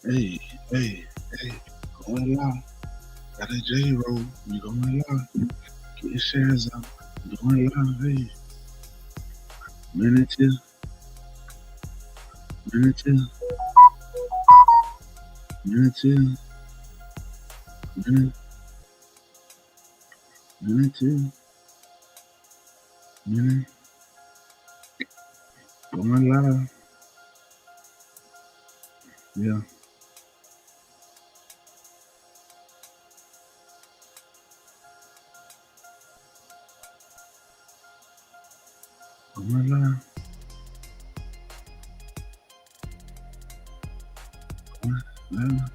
Hey, hey, hey, going live. Got a J roll. We going live. Get your shares out. We going live. Hey, minute two, minute two, minute two, minute two, minute. Going live. Yeah. Going live. Going live.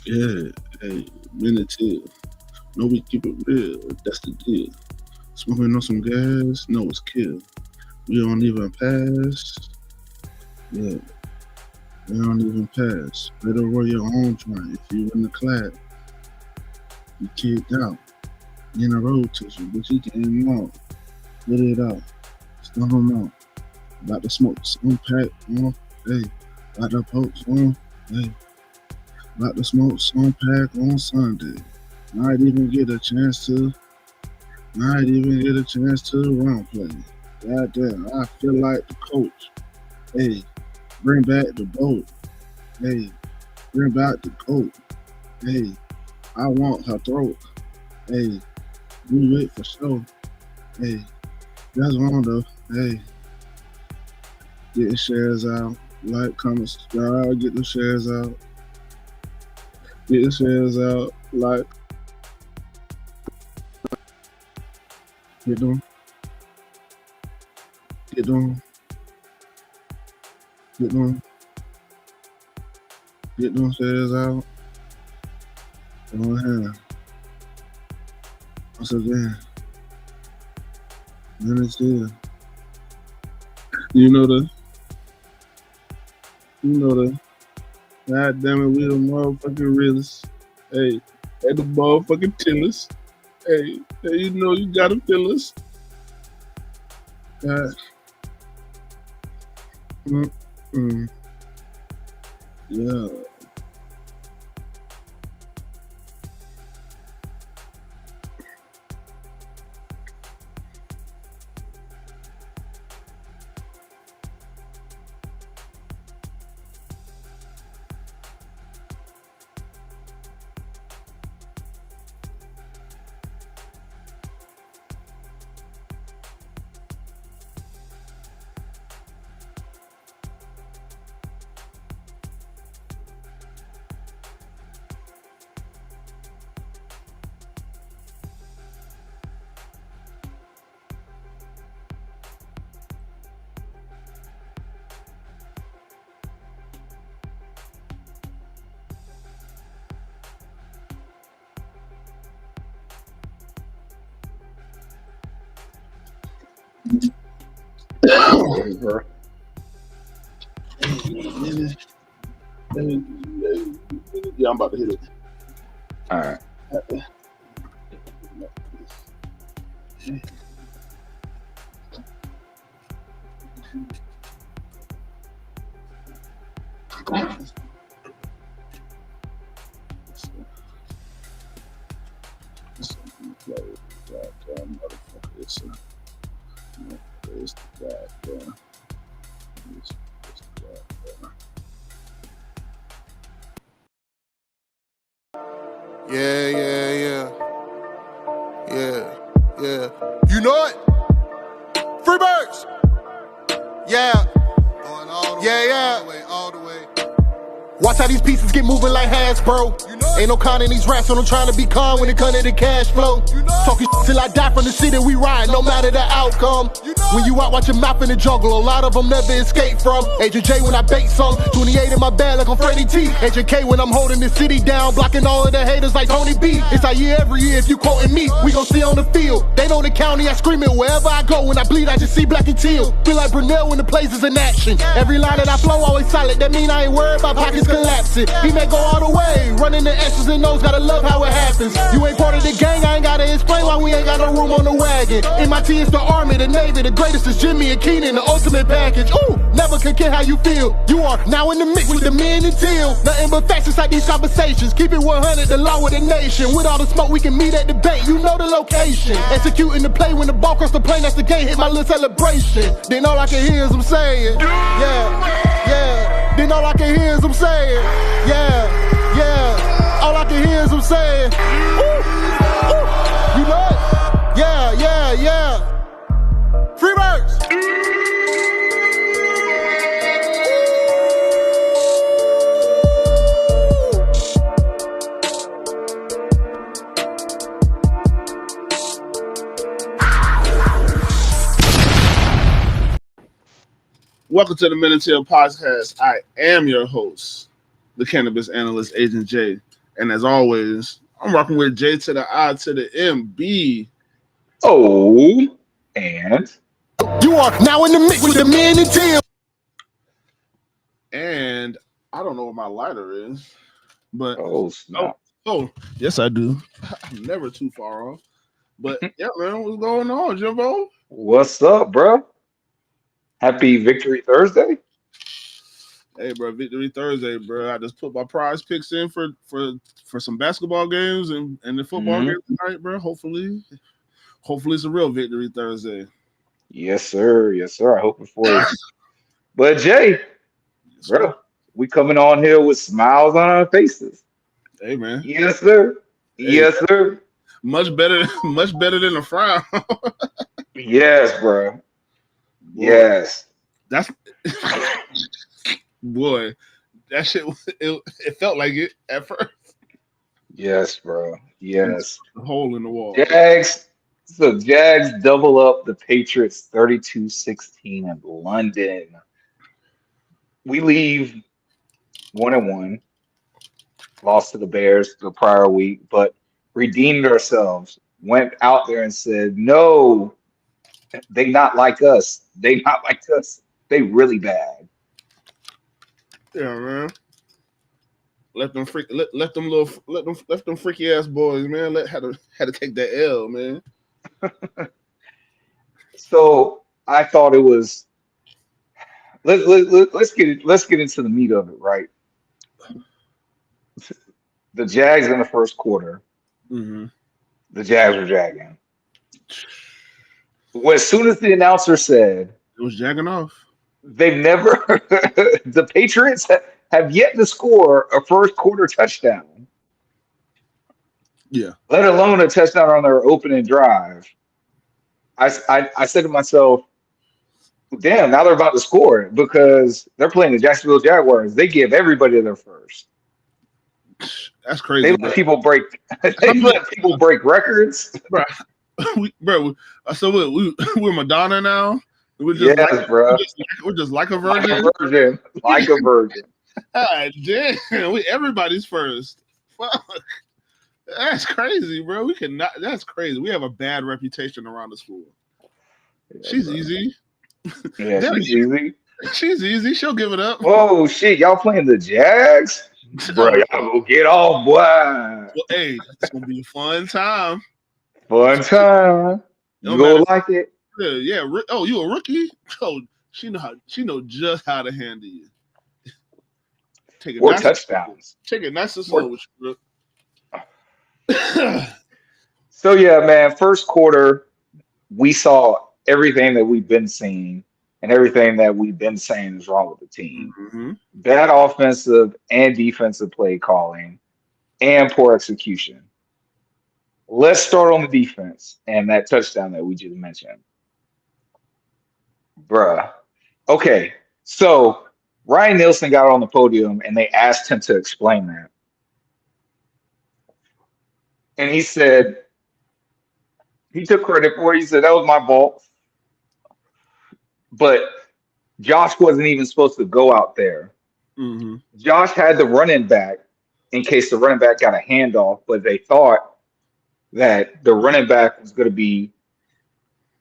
Yeah. Hey, minute two. No, we keep it real. That's the deal. Smoking on some gas. No, it's kill. We don't even pass. Yeah. We don't even pass. Better roll your own joint. If you in the class, you kicked out. In a road tissue, but you came out. Let it out. Stump them out. About to smoke some pack on. Hey. About to poke on. Hey. About to smoke some pack on Sunday. Might even get a chance to run play. Goddamn, I feel like the coach. Hey, bring back the boat. Hey, bring back the coat. Hey, I want her throat. Hey, do it for sure. Hey, that's wrong though. Hey, get the shares out. Like, comment, subscribe, get the shares out. Get the shares out. Like, get them. Get them. Get them. Get them shares out. Go ahead. Once again, minutes here. You know the. God damn it, we the motherfucking realists. Hey, at the motherfucking tillers. Hey, you know you gotta feel us. God. Yeah. Yeah, I'm about to hit it. All right. Yeah. You know it. Free birds. Yeah. Going on Yeah, yeah. All the way. Watch how these pieces get moving like Hasbro. Ain't no con in these raps, so I'm trying to be calm when it comes to the cash flow. Talking till I die from the city we ride, no matter the outcome. When you out, watch your mouth in the jungle, a lot of them never escape from. Agent J when I bait some, 28 in my bag like I'm Freddie T. Agent K when I'm holding the city down, blocking all of the haters like Tony B. It's our year every year, if you quoting me, we gon' see on the field. They know the county, I scream it wherever I go. When I bleed, I just see black and teal. Feel like Brunel when the place is in action. Every line that I flow always solid, that mean I ain't worried about pockets collapsing. He may go all the way, running the S's and O's, gotta love how it happens. You ain't part of the gang, I ain't gotta explain why we ain't got no room on the wagon. MIT is the Army, the Navy, the greatest is Jimmy and Keenan, the ultimate package. Ooh, never can care how you feel. You are now in the mix with the men and teal. Nothing but facts inside these conversations. Keep it 100, the law of the nation. With all the smoke, we can meet at the bank. You know the location. Executing the play when the ball cross the plane, that's the game. Hit my little celebration. Then all I can hear is them saying, yeah, yeah. Then all I can hear is them saying, yeah, yeah. All I can hear is them saying, ooh, ooh. You know it? Yeah, yeah, yeah. Free birds. Welcome to the Men and Teal podcast. I am your host, the cannabis analyst, Agent J. And as always, I'm rocking with J to the I to the M-B. Oh, and you are now in the mix with the Men and Teal. And I don't know what my lighter is, but snap. Oh, yes I do. I'm never too far off. But yeah, man, what's going on, Jimbo? What's up, bro? Happy Victory Thursday. Hey, bro, Victory Thursday, bro. I just put my prize picks in for some basketball games and the football game tonight, bro. Hopefully it's a real Victory Thursday. Yes, sir. Yes, sir. I hope it for you. But Jay, yes, bro, we coming on here with smiles on our faces. Hey, man. Yes, sir. Hey, yes, sir. Much better than a frown. Yes, bro. Boy, yes. That's boy. That shit. It felt like it at first. Yes, bro. Yes. A hole in the wall. Jags. So Jags double up the Patriots 32-16 in London. We leave 1-1. Lost to the Bears the prior week, but redeemed ourselves. Went out there and said, no, they not like us. They not like us. They really bad. Yeah, man. Let them freaky ass boys, man. Had to take that L, man. So I thought it was. Let's get into the meat of it, right? The Jags in the first quarter. Mm-hmm. The Jags were jagging. Well, as soon as the announcer said it was jagging off, they've never. The Patriots have yet to score a first quarter touchdown. Yeah. Let alone a touchdown on their opening drive. I said to myself, damn, now they're about to score because they're playing the Jacksonville Jaguars. They give everybody their first. That's crazy. They let people break. They let people break records, bro. So we're Madonna now. We're just yes, bro. We're just like a virgin. Like a virgin. God damn, everybody's first. Fuck. That's crazy, bro. We cannot. That's crazy. We have a bad reputation around the school. Yeah, she's bro. Easy. Yeah, she's easy. She's easy. She'll give it up. Oh shit, y'all playing the Jags? Bro, y'all go get off, boy. Well, hey, it's gonna be a fun time. Fun time. You gonna like it? Yeah. Oh, you a rookie? Oh, she know just how to handle you. Take it. Or nice touchdowns. Take it nice and slow with you, So yeah, man. First quarter, we saw everything that we've been seeing. And everything that we've been saying is wrong with the team. Mm-hmm. Bad offensive and defensive play calling and poor execution. Let's start on the defense and that touchdown that we just mentioned. Bruh. Okay, so Ryan Nielsen got on the podium and they asked him to explain that. And he said, he took credit for it. He said, that was my fault. But Josh wasn't even supposed to go out there. Mm-hmm. Josh had the running back in case the running back got a handoff, but they thought that the running back was going to be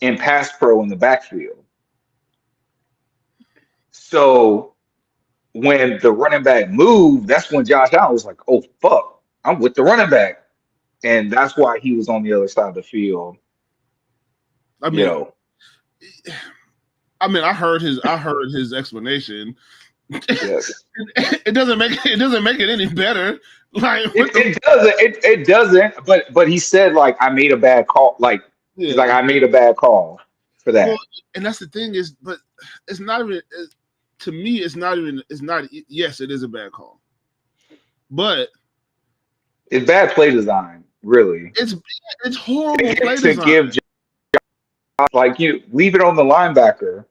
in pass pro in the backfield. So when the running back moved, that's when Josh Allen was like, oh, fuck, I'm with the running back. And that's why he was on the other side of the field. I mean, I heard his explanation. Yes. It doesn't make it any better. Like it doesn't. But he said like I made a bad call. Like he's like I made a bad call for that. Well, and that's the thing is, but it's not even. To me, it's not. Yes, it is a bad call, but it's bad play design. Really, it's horrible play to design. Give like you leave it on the linebacker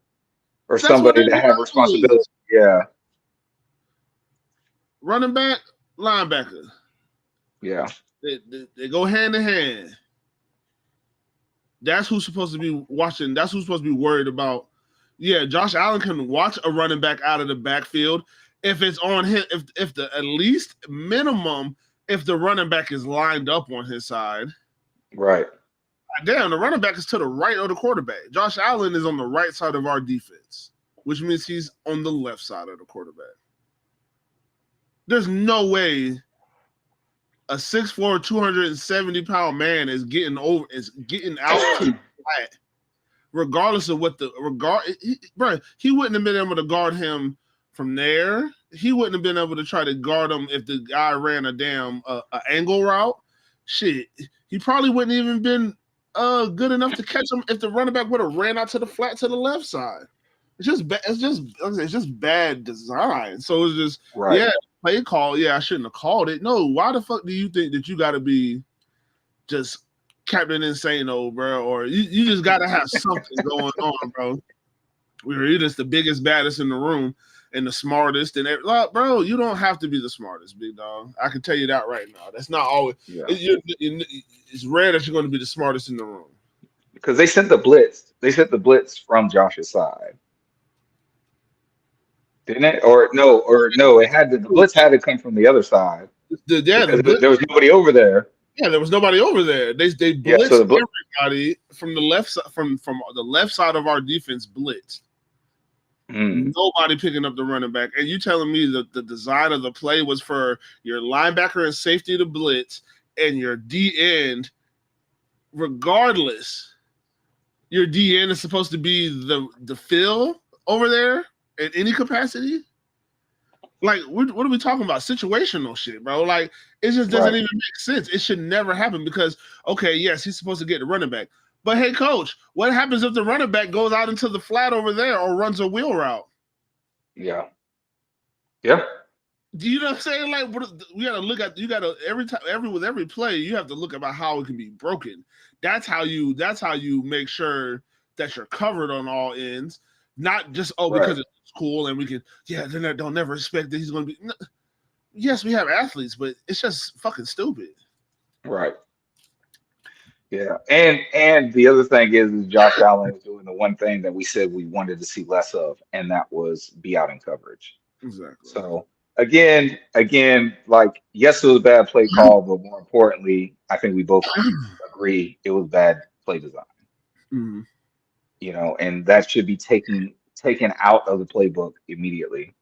or somebody that have responsibility. Yeah. Running back, linebacker. Yeah. They go hand in hand. That's who's supposed to be watching. That's who's supposed to be worried about. Yeah, Josh Allen can watch a running back out of the backfield if it's on him. If the at least minimum, if the running back is lined up on his side. Right. Damn, the running back is to the right of the quarterback. Josh Allen is on the right side of our defense, which means he's on the left side of the quarterback. There's no way a 6'4", 270-pound man is getting out to the flat, regardless of what he wouldn't have been able to guard him from there. He wouldn't have been able to try to guard him if the guy ran a damn angle route. Shit, he probably wouldn't even been good enough to catch him if the running back would have ran out to the flat to the left side. It's just bad design. So it's just play call. Yeah, I shouldn't have called it. No, why the fuck do you think that you got to be just Captain Insano, bro? Or you just got to have something going on, bro. You're just the biggest, baddest in the room and the smartest. And bro, you don't have to be the smartest, big dog. I can tell you that right now. That's not always. Yeah. It's rare that you're going to be the smartest in the room. Because they sent the blitz. They sent the blitz from Josh's side. Didn't it? Or no, it had the blitz had to come from the other side. There was nobody over there. Yeah, there was nobody over there. They blitzed everybody from the left side from the left side of our defense blitzed. Nobody picking up the running back. And you telling me that the design of the play was for your linebacker and safety to blitz and your D end, regardless, your D end is supposed to be the fill over there in any capacity? Like, what are we talking about? Situational shit, bro. Like, it just doesn't even make sense. It should never happen because, okay, yes, he's supposed to get the running back. But, hey, coach, what happens if the running back goes out into the flat over there or runs a wheel route? Yeah. Yeah. Do you know what I'm saying? Like, we got to look at, with every play, you have to look about how it can be broken. That's how you make sure that you're covered on all ends. Not just, because it's cool and we can, then they'll never expect that he's going to be. No. Yes, we have athletes, but it's just fucking stupid. Right. Yeah. And the other thing is Josh Allen is doing the one thing that we said we wanted to see less of, and that was be out in coverage. Exactly. So again, like, yes, it was a bad play call, but more importantly, I think we both agree it was bad play design. Mm-hmm. You know, and that should be taken out of the playbook immediately.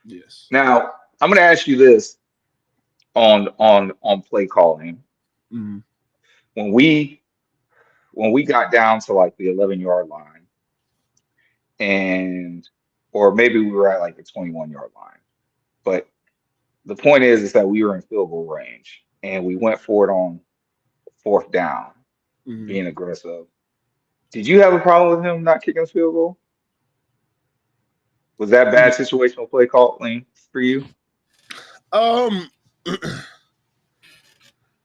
Yes. Now, I'm going to ask you this on play calling. Mm-hmm. When we got down to like the 11-yard line, or maybe we were at like the 21-yard line, but the point is that we were in field goal range and we went for it on fourth down. Mm-hmm. Being aggressive. Did you have a problem with him not kicking a field goal? Was that bad situational play calling for you?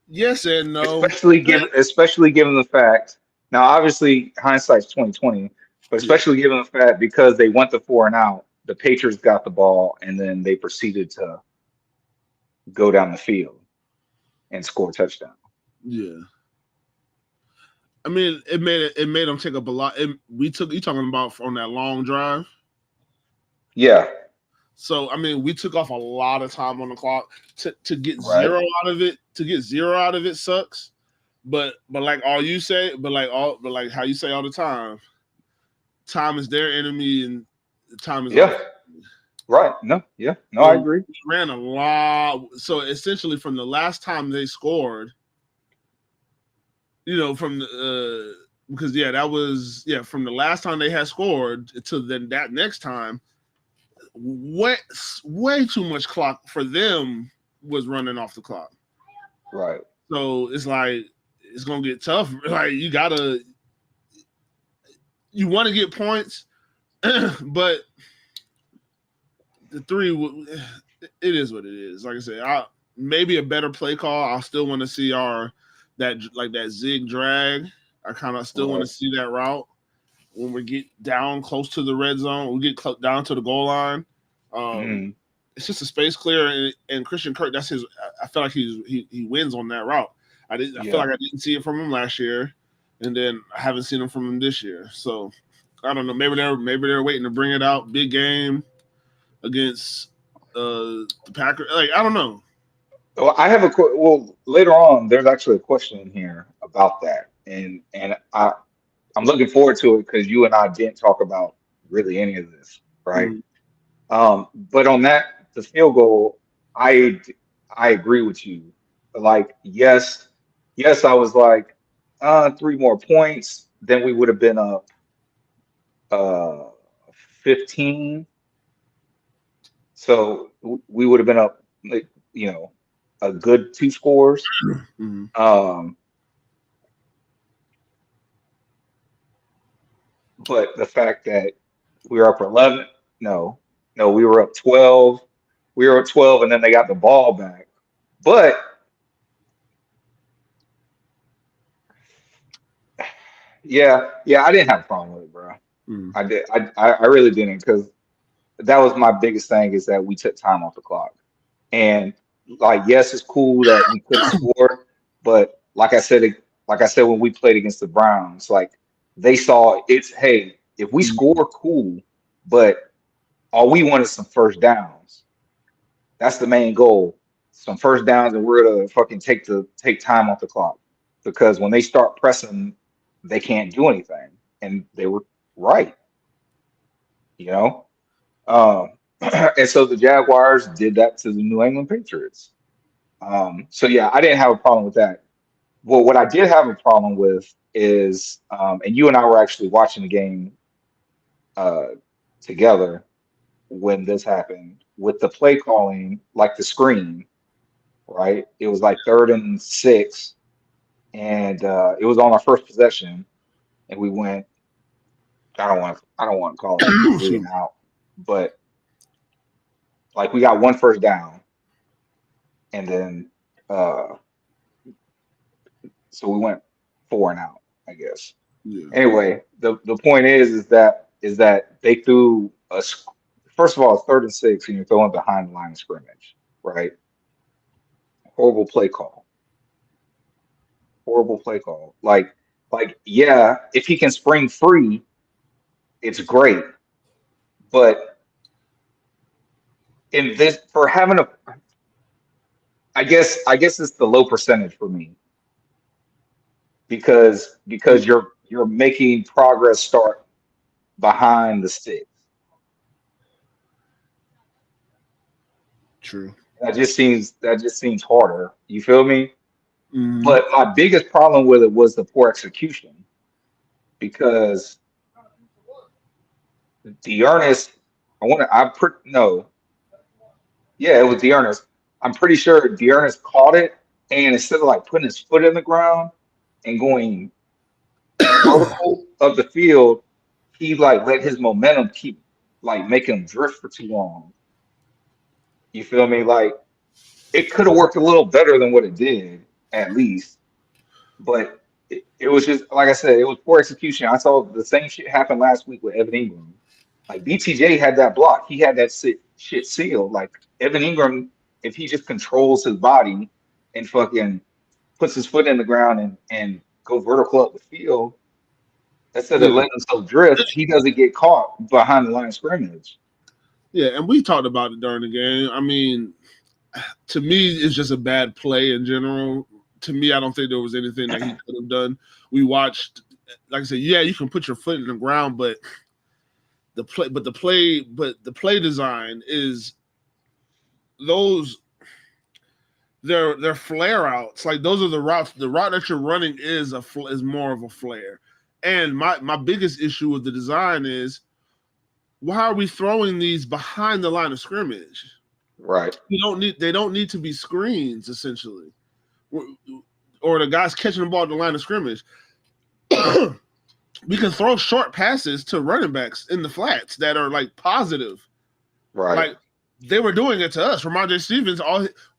Yes and no. Especially given the fact. Now, obviously, hindsight's 20/20, But Yeah, especially given the fact because they went the 4 and out, the Patriots got the ball and then they proceeded to go down the field and score a touchdown. yeah. I mean, it made them take up a lot. We took you talking about on that long drive. Yeah, So I mean, we took off a lot of time on the clock to get right. zero out of it. To get zero out of it sucks. But like all you say, but like how you say all the time is their enemy and time is our. Yeah, right. No, yeah, no, I So agree. we ran a lot. So essentially, from the last time they scored, from the because that was from the last time they had scored to then that next time, way way too much clock for them was running off the clock. Right. So it's like it's gonna get tough. Like you want to get points, but the three, it is what it is. Like I said, maybe a better play call. I still want to see that zig drag. I kind of still want to Right. see that route when we get down close to the red zone. We get down to the goal line. Mm, It's just a space clear, and Christian Kirk. That's his. I feel like he wins on that route. I feel yeah. like I didn't see it from him last year, and then I haven't seen it from him this year. So I don't know. Maybe they're waiting to bring it out. Big game against the Packers. Like I don't know. Well, I have well later on. There's actually a question in here about that, and I'm looking forward to it because you and I didn't talk about really any of this, right? Mm, But on that, the field goal, I I agree with you. Like, yes, I was like, 3 more points, then we would have been up uh 15. So we would have been up, like, a good 2 scores. mm, Um, but the fact that we were up 11, no, no, we were up 12. We were up 12, and then they got the ball back. But yeah, I didn't have a problem with it, bro. mm, I did. I really didn't because that was my biggest thing is that we took time off the clock. And like, yes, it's cool that we could have scored, but like I said when we played against the Browns, like they saw it's hey, if we mm. score, cool, but all we want is some first downs. That's the main goal. Some first downs, and we're to fucking take time off the clock because when they start pressing, they can't do anything, and they were right, you know. Um, and so the Jaguars did that to the New England Patriots. So yeah, I didn't have a problem with that. Well, what I did have a problem with is, and you and I were actually watching the game uh, together when this happened with the play calling, like the screen, right? It was like 3rd and 6, and it was on our first possession, and we went. I don't want to call it a three Excuse and me. out, but like we got one first down, and then uh, so we went 4 and out, I guess. Yeah. Anyway, the point is that they threw first of all, it's 3rd and 6, and you're throwing behind the line of scrimmage, right? Horrible play call. Horrible play call. Like yeah, if he can spring free, it's great. But in this for having a I guess it's the low percentage for me because Mm, you're making progress start behind the sticks. true. That just seems harder. You feel me? Mm, But my biggest problem with it was the poor execution because Dearness, no, yeah, it was Dearness. I'm pretty sure Dearness caught it, and instead of like putting his foot in the ground and going vertical up the field, he like let his momentum keep like making him drift for too long. You feel me? Like it could have worked a little better than what it did, at least. But it was just like I said, it was poor execution. I saw the same shit happen last week with Evan Ingram. Like BTJ had that block, he had that shit sealed. Like Evan Ingram, if he just controls his body and fucking puts his foot in the ground and go vertical up the field instead of Yeah, letting himself drift, he doesn't get caught behind the line of scrimmage. yeah, and we talked about it during the game. I mean, to me, it's just a bad play in general. To me, I don't think there was anything that he could have done. We watched, like I said, yeah, you can put your foot in the ground, but the play design is those. They're flare outs. Like those are the routes. The route that you're running is more of a flare. And my biggest issue with the design is why are we throwing these behind the line of scrimmage? Right. They don't need to be screens essentially, or the guys catching the ball at the line of scrimmage. We can throw short passes to running backs in the flats that are like positive. Right. Like they were doing it to us. Ramone Stevens,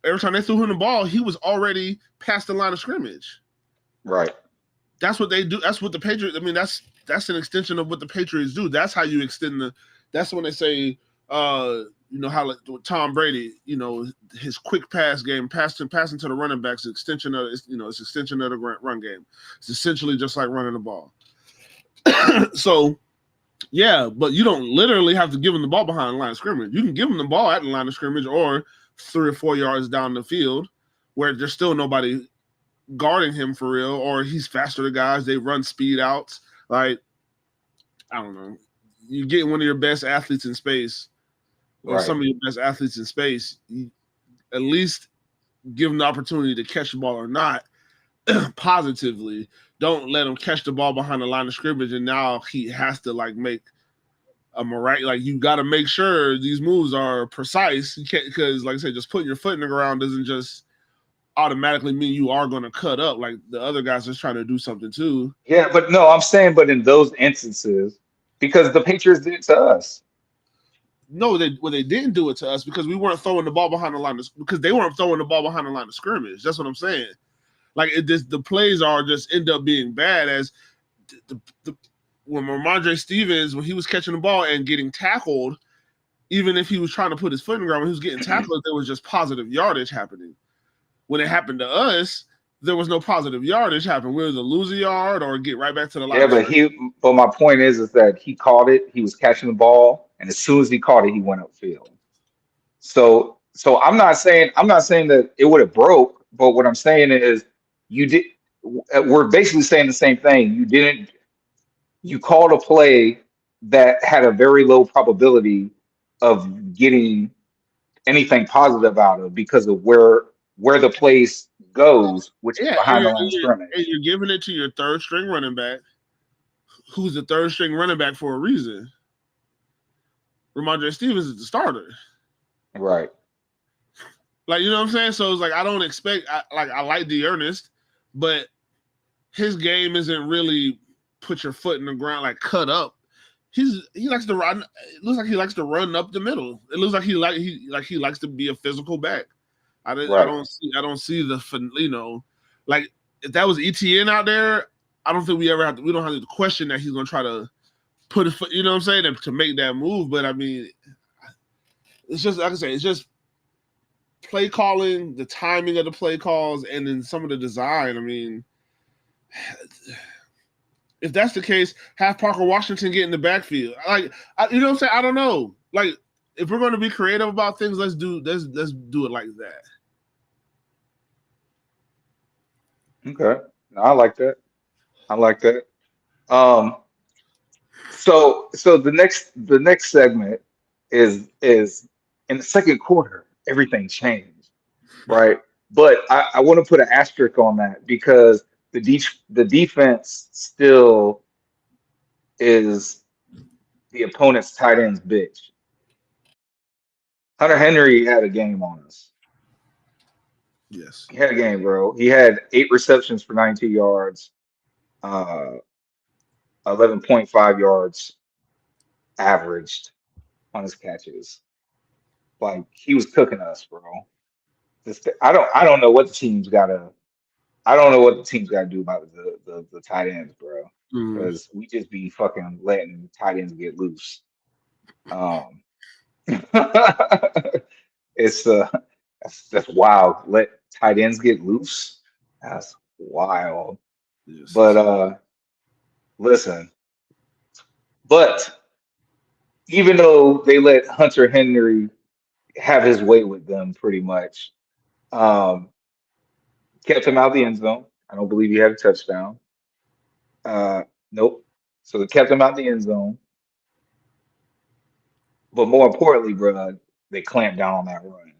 every time they threw him the ball, he was already past the line of scrimmage. Right. That's what they do. That's what the Patriots. I mean, that's an extension of what the Patriots do. That's how you extend the. That's when they say, how like Tom Brady, his quick pass game, passing to the running backs, extension of it's extension of the run game. It's essentially just like running the ball. So, yeah, but you don't literally have to give them the ball behind the line of scrimmage. You can give them the ball at the line of scrimmage or 3 or 4 yards down the field, where there's still nobody guarding him for real, or he's faster than guys. They run speed outs. Like, I don't know. You get one of your best athletes in space, or some of your best athletes in space, you at least give them the opportunity to catch the ball or not positively. Don't let him catch the ball behind the line of scrimmage, and now he has to like make a miraculous. Like you got to make sure these moves are precise. You can't, because like I said, just putting your foot in the ground doesn't just automatically mean you are going to cut up. Like the other guys are trying to do something too. Yeah, but no, I'm saying, but in those instances, because the Patriots did it to us. No, they didn't do it to us because we weren't throwing the ball behind the line because they weren't throwing the ball behind the line of scrimmage. That's what I'm saying. Like the plays are just end up being bad as when Ramondre Stevens, when he was catching the ball and getting tackled, even if he was trying to put his foot in the ground, when he was getting tackled, there was just positive yardage happening. When it happened to us, there was no positive yardage happening. We were to lose a yard or get right back to the line. Yeah, but my point is that he caught it. He was catching the ball, and as soon as he caught it, he went upfield. So I'm not saying that it would have broke, but what I'm saying is you did. We're basically saying the same thing. You called a play that had a very low probability of getting anything positive out of because of where the place goes, which is behind the line of scrimmage. And you're giving it to your third string running back, who's the third string running back for a reason. Ramondre Stevens is the starter. Right. Like, you know what I'm saying? So it's like I don't expect I like D'Ernest, but his game isn't really put your foot in the ground, like cut up. He likes to run. It looks like he likes to run up the middle. It looks like he likes to be a physical back. I don't see the like if that was ETN out there, I don't think we don't have to question that he's gonna try to put a foot, you know what I'm saying, to make that move. But I mean, it's just like I say, it's just play calling, the timing of the play calls, and then some of the design. I mean, if that's the case, have Parker Washington get in the backfield. Like, you know what I'm saying? I don't know. Like, if we're going to be creative about things, let's do it like that. Okay, I like that. So the next segment is in the second quarter, everything changed, right? But I want to put an asterisk on that because the defense still is the opponent's tight end's bitch. Hunter Henry had a game on us. Yes. He had a game, bro. He had 8 receptions for 92 yards, 11.5 yards averaged on his catches. Like he was cooking us, bro. I don't know what the team's gotta. I don't know what the team's got to do about the tight ends, bro, Mm. because we just be fucking letting tight ends get loose. Um, it's that's wild. Let tight ends get loose. That's wild. Yes, But listen, but even though they let Hunter Henry have his way with them pretty much, um, kept him out of the end zone. I don't believe he had a touchdown. Nope. So they kept him out the end zone. But more importantly, bro, they clamped down on that run.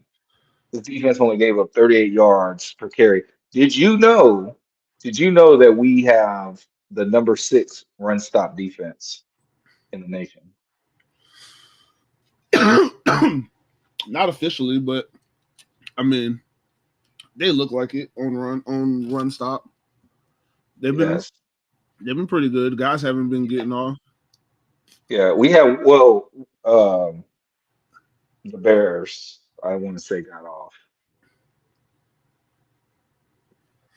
The defense only gave up 38 yards per carry. Did you know? Did you know that we have the number 6 run stop defense in the nation? not officially, but I mean, they look like it on run stop. They've been Yes. they've been pretty good. Guys haven't been getting off. Yeah, we have, well, the Bears, I want to say, got off.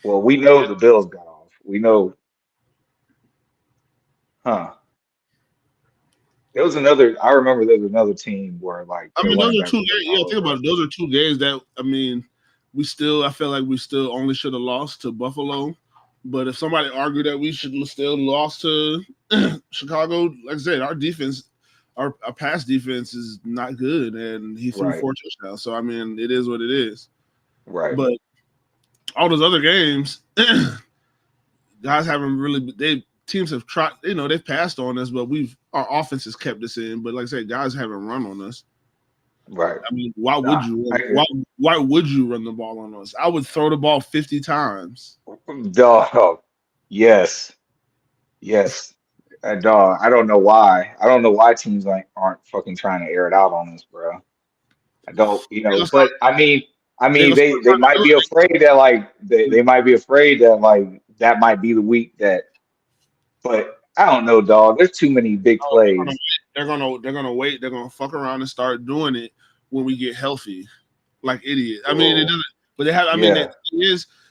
Well, we know the Bills got off. We know, huh? There was another, I remember there was another team where like I their mean, those running are back two was games. running Yeah, all think over about us. it. Those are two games that I mean, I feel like we still only should have lost to Buffalo. But if somebody argued that we should still lost to Chicago, like I said, our defense, our pass defense is not good, and he threw Right, 4 touchdowns. So I mean, it is what it is. right, But all those other games, guys haven't really. They teams have tried. They've passed on us, but our offense has kept us in. But like I said, guys haven't run on us. right. I mean, why would Nah, you? I agree. Why would you run the ball on us? I would throw the ball 50 times. Dog. Yes, yes. Dog. I don't know why. I don't know why teams like aren't fucking trying to air it out on us, bro. I don't, They gonna start. but I They mean, gonna start they trying to might do be afraid that like it. they might be afraid that like that might be the week that. But I don't know, dog. There's too many big Oh, plays. they're gonna wait. They're gonna fuck around and start doing it when we get healthy, like idiots. I mean, it Oh, doesn't. But they have. I mean, yeah,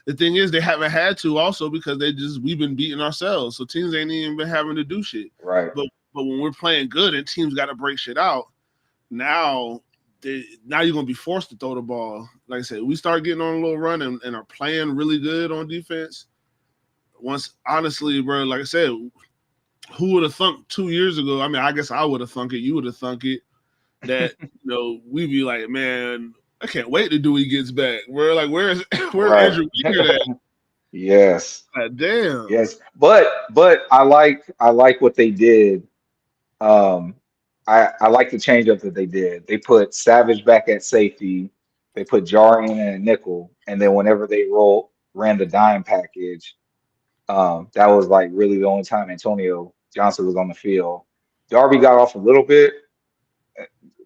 the thing is they haven't had to also because we've been beating ourselves. So teams ain't even been having to do shit. right, But when we're playing good and teams got to break shit out, now now you're gonna be forced to throw the ball. Like I said, we start getting on a little run and are playing really good on defense. Once honestly, bro, like I said, who would have thunk 2 years ago? I mean, I guess I would have thunk it. You would have thunk it. That we'd be like, man, I can't wait to do he gets back. We're like, where's right. Andrew Weir at? Yes, God damn. yes. But I like what they did. Um, I like the change up that they did. They put Savage back at safety. They put Jari in at nickel, and then whenever they ran the dime package, that was like really the only time Antonio Johnson was on the field. Darby got off a little bit.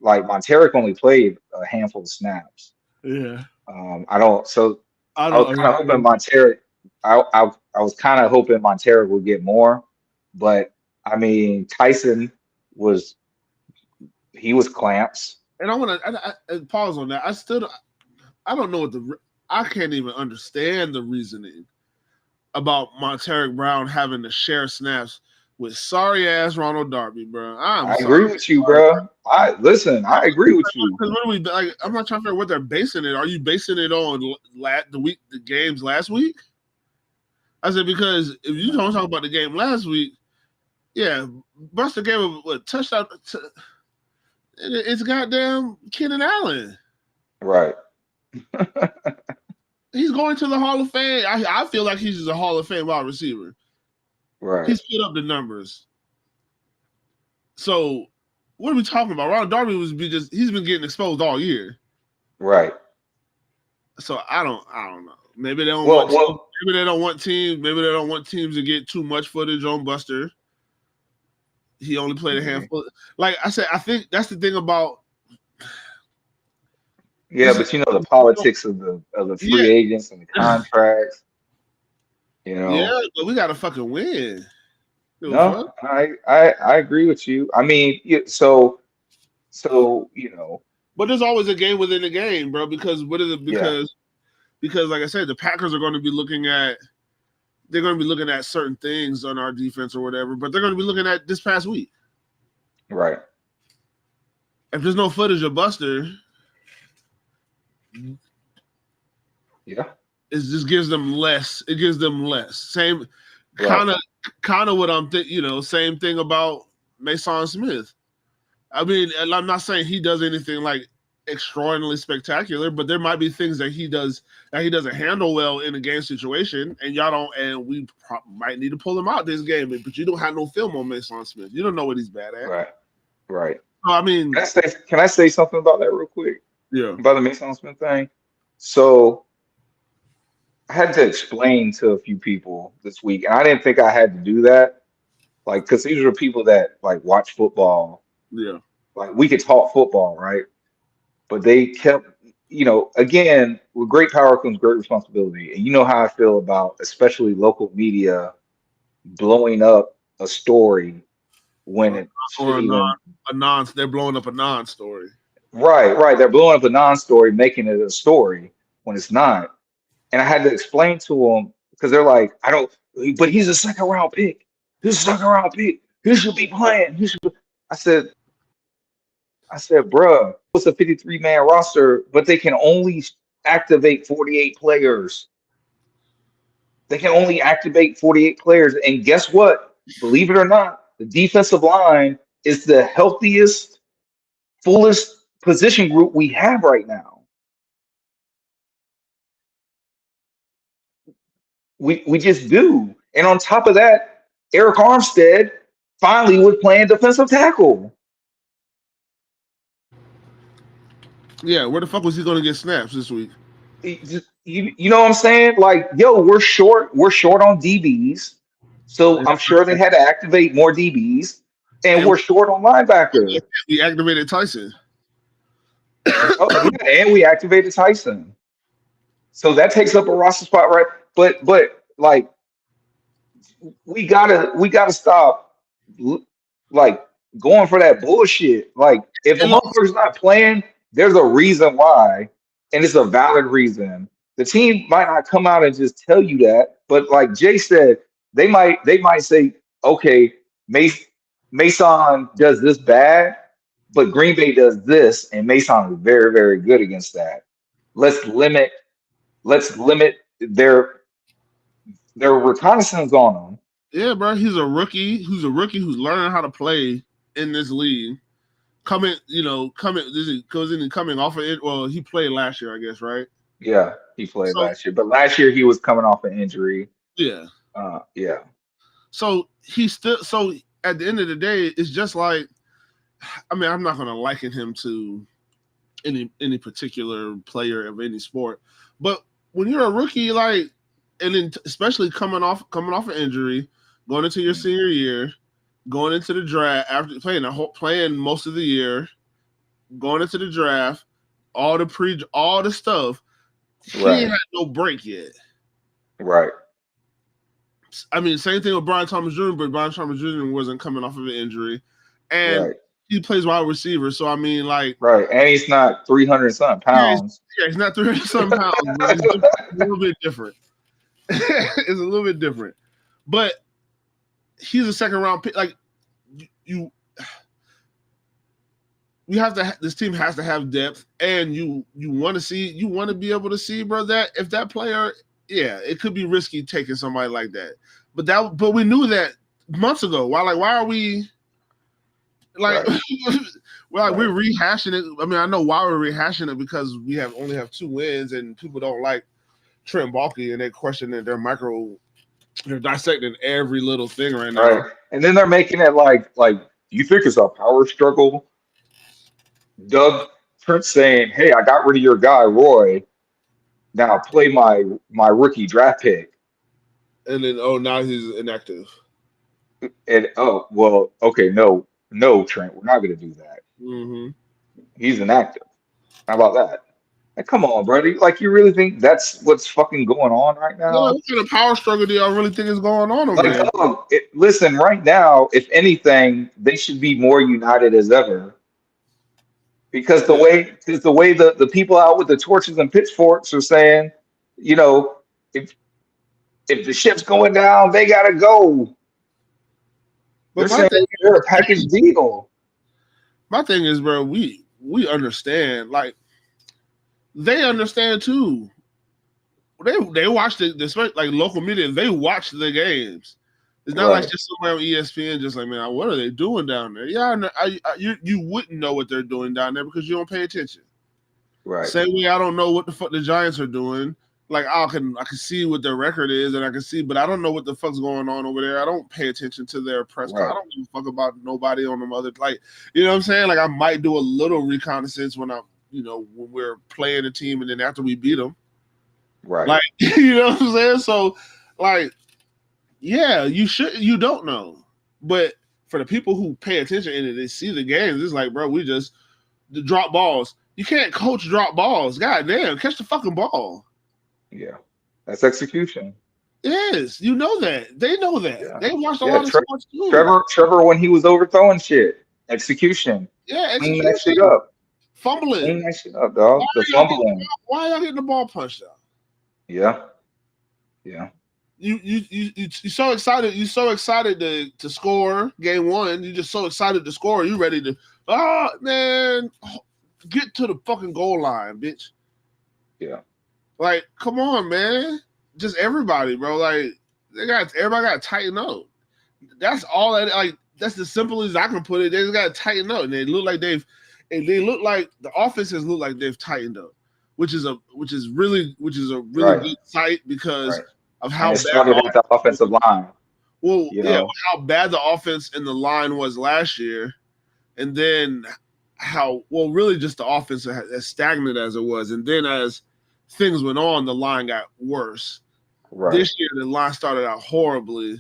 Like Monteric only played a handful of snaps. Yeah. I don't. So I I was don't. kind of hoping Monteric. I was kind of hoping Monteric would get more, but I mean Tyson was he was clamps. And I want to pause on that. I don't know I can't even understand the reasoning about Monteric Brown having to share snaps with sorry ass Ronald Darby, bro. I'm I sorry. agree with you, bro. I listen. I agree with you. Because what are we like? I'm not trying to figure out what they're basing it. Are you basing it on the games last week? I said because if you don't talk about the game last week, yeah, Buster gave a touchdown. It's goddamn Keenan Allen. Right. He's going to the Hall of Fame. I feel like he's just a Hall of Fame wide receiver. Right. He's put up the numbers. So what are we talking about? Ronald Darby he's been getting exposed all year. Right. So I don't know. Maybe they don't Well, want well, maybe they don't want teams to get too much footage on Buster. He only played a maybe. handful. Like I said, I think that's the thing about Yeah, this is but you know the politics of the yeah, free agents and the contracts. You yeah, know. but we gotta fucking win. Give a No, fuck. I agree with you. I mean, so But there's always a game within the game, bro. Because what is it? yeah, Because because, like I said, the Packers are going to be looking at certain things on our defense or whatever, but they're going to be looking at this past week. Right. If there's no footage of Buster, Yeah. it just gives them less. It gives them less. Same kind of what I'm thinking. Same thing about Mason Smith. I mean, I'm not saying he does anything like extraordinarily spectacular, but there might be things that he doesn't handle well in a game situation, and y'all don't. And we might need to pull him out this game, but you don't have no film on Mason Smith. You don't know what he's bad at. Right. Right. So, I mean, can I say something about that real quick? Yeah. About the Mason Smith thing. So I had to explain to a few people this week, and I didn't think I had to do that. Like, because these are people that like watch football. Yeah. Like, we could talk football, right? But they kept, again, with great power comes great responsibility. And you know how I feel about especially local media blowing up a story when it shouldn't even. They're blowing up a non-story. Right. They're blowing up a non-story, making it a story when it's not. And I had to explain to them because they're like, but he's a second round pick. He's a second round pick. He should be playing. I said, bruh, it's a 53-man roster, but they can only activate 48 players. They can only activate 48 players. And guess what? Believe it or not, the defensive line is the healthiest, fullest position group we have right now. We just do. And on top of that, Eric Armstead finally was playing defensive tackle. Yeah, where the fuck was he going to get snaps this week? You know what I'm saying? Like, yo, we're short on DBs, so I'm sure they had to activate more DBs, and we're short on linebackers. We activated Tyson. And we activated Tyson, so that takes up a roster spot, right? But like, we gotta stop like going for that bullshit. Like, if a motherfucker's not playing, there's a reason why, and it's a valid reason. The team might not come out and just tell you that, but like Jay said, they might say, okay, Mason does this bad, but Green Bay does this, and Mason is very, very good against that. Let's limit their reconnaissance on them. Yeah, bro, he's a rookie who's learning how to play in this league. Coming off of it. Well, he played last year, I guess, right? Yeah, he played last year, but last year he was coming off an injury. Yeah. Yeah. So at the end of the day, it's just like, I mean, I'm not going to liken him to any particular player of any sport, but when you're a rookie, like, and then especially coming off an injury, going into your senior year, going into the draft after playing most of the year, going into the draft, all the stuff, he ain't had no break yet. Right. I mean, same thing with Brian Thomas Jr., but Brian Thomas Jr. wasn't coming off of an injury, and he plays wide receiver. So I mean, like, and he's not 300-something pounds. Yeah, he's not 300-something pounds. It's a little bit different. It's a little bit different, but he's a second round pick. Like, this team has to have depth, and you want to be able to see, bro, that if that player, yeah, it could be risky taking somebody like that. But we knew that months ago. Why are we like we're rehashing it? I mean, I know why we're rehashing it, because we only have 2 wins, and people don't like Trent Baalke, and they're questioning they're dissecting every little thing right now. Right. And then they're making it like you think it's a power struggle? Doug Prince saying, hey, I got rid of your guy, Roy. Now play my rookie draft pick. And then, now he's inactive. And, okay, no, Trent, we're not going to do that. Mm-hmm. He's inactive. How about that? Like, come on, buddy. Like, you really think that's what's fucking going on right now? No, what kind of power struggle do y'all really think is going on over there? Listen, right now, if anything, they should be more united as ever. Because the way the people out with the torches and pitchforks are saying, You know, if the ship's going down, they gotta go. They're But my saying thing, they're a package deal. is, bro, we understand. Like they understand too. They watch like local media. They watch the games. It's not like Right, just somewhere on ESPN, just like, man, what are they doing down there? Yeah, you wouldn't know what they're doing down there because you don't pay attention. right, Same way, I don't know what the fuck the Giants are doing. Like I can see what their record is, and I can see, but I don't know what the fuck's going on over there. I don't pay attention to their press. I right, don't give a fuck about nobody on them other, like, you know what I'm saying. Like I might do a little reconnaissance when I'm, when we're playing a team, and then after we beat them, right. like, you know what I'm saying. So, like, yeah, you don't know, but for the people who pay attention and they see the games, it's like, bro, we just drop balls. You can't coach drop balls. God damn, catch the fucking ball. Yeah, that's execution. Yes, you know that. They know that. Yeah, They watched a yeah. lot of sports too. Trevor, when he was overthrowing shit, execution, Yeah, clean that execution, shit up, fumbling. clean that shit up, Why dog. The are y'all getting, fumbling. why are y'all getting the ball punched out? Yeah, yeah, You so excited. You so excited to score game one. You just so excited to score. You ready to? Oh man, get to the fucking goal line, bitch. yeah. Like, come on, man. Just everybody, bro. Like, everybody got to tighten up. That's all. That's the simplest I can put it. They just got to tighten up, and they look like the offenses look like they've tightened up, which is a really Right, good sight because right. of And how it bad. started at the offensive line. Well, You yeah, know, how bad the offense and the line was last year, and then really just the offense as stagnant as it was, and then as things went on, the line got worse. right. This year, the line started out horribly,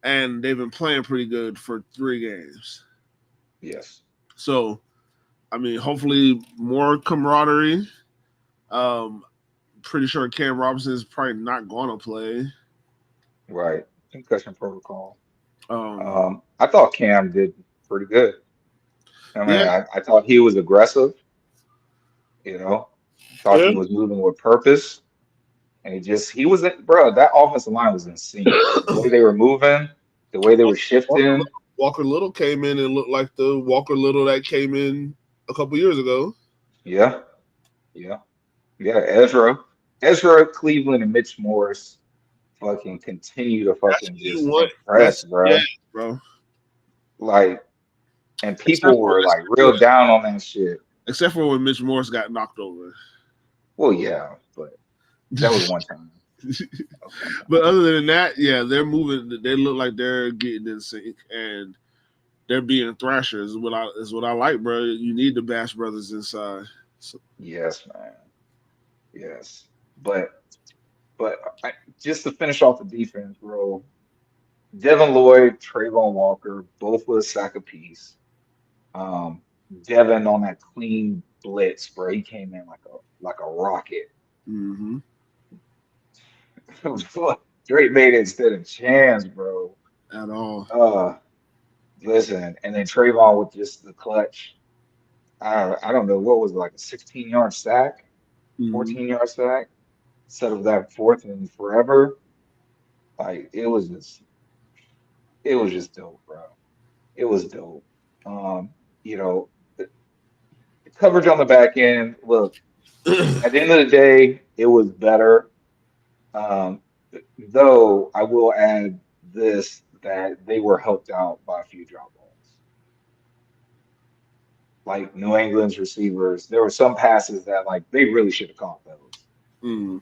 and they've been playing pretty good for 3 games. Yes. So, I mean, hopefully more camaraderie. Pretty sure Cam Robinson is probably not going to play. Right. Concussion protocol. Um, I thought Cam did pretty good. I mean, yeah, I thought he was aggressive, you know, thought yeah. he was moving with purpose. And he was, bro, that offensive line was in sync. The way they were moving, the way they were shifting. Walker Little came in and looked like the Walker Little that came in a couple years ago. Yeah, yeah, yeah. Ezra Cleveland and Mitch Morse fucking continue to That's fucking who you just want. impress, Yeah, bro. bro. Like, and Except people for were like real down on that shit. when Mitch Morse got knocked over. Well, yeah, but that was one time. But other than that, yeah, they're moving. They look like they're getting in sync, and they're being thrashers. Is what I like, bro. You need the Bash Brothers inside. So, Yes, man. Yes, but just to finish off the defense, bro. Devin Lloyd, Trayvon Walker, both with a sack apiece. Um, Devin on that clean blitz, bro. He came in like a rocket. mm-hmm. Drake made it stood a chance, bro. At all. Uh, Listen, and then Trayvon with just the clutch. I don't know what was it, like a 16-yard sack, Mm-hmm. 14-yard sack, instead of that fourth and forever. Like it was just dope, bro. It was dope. Um, you know, the coverage on the back end. Look, at the end of the day, it was better. Um, though I will add this that they were helped out by a few drop balls. Like New England's receivers, there were some passes that like they really should have caught those. Mm-hmm.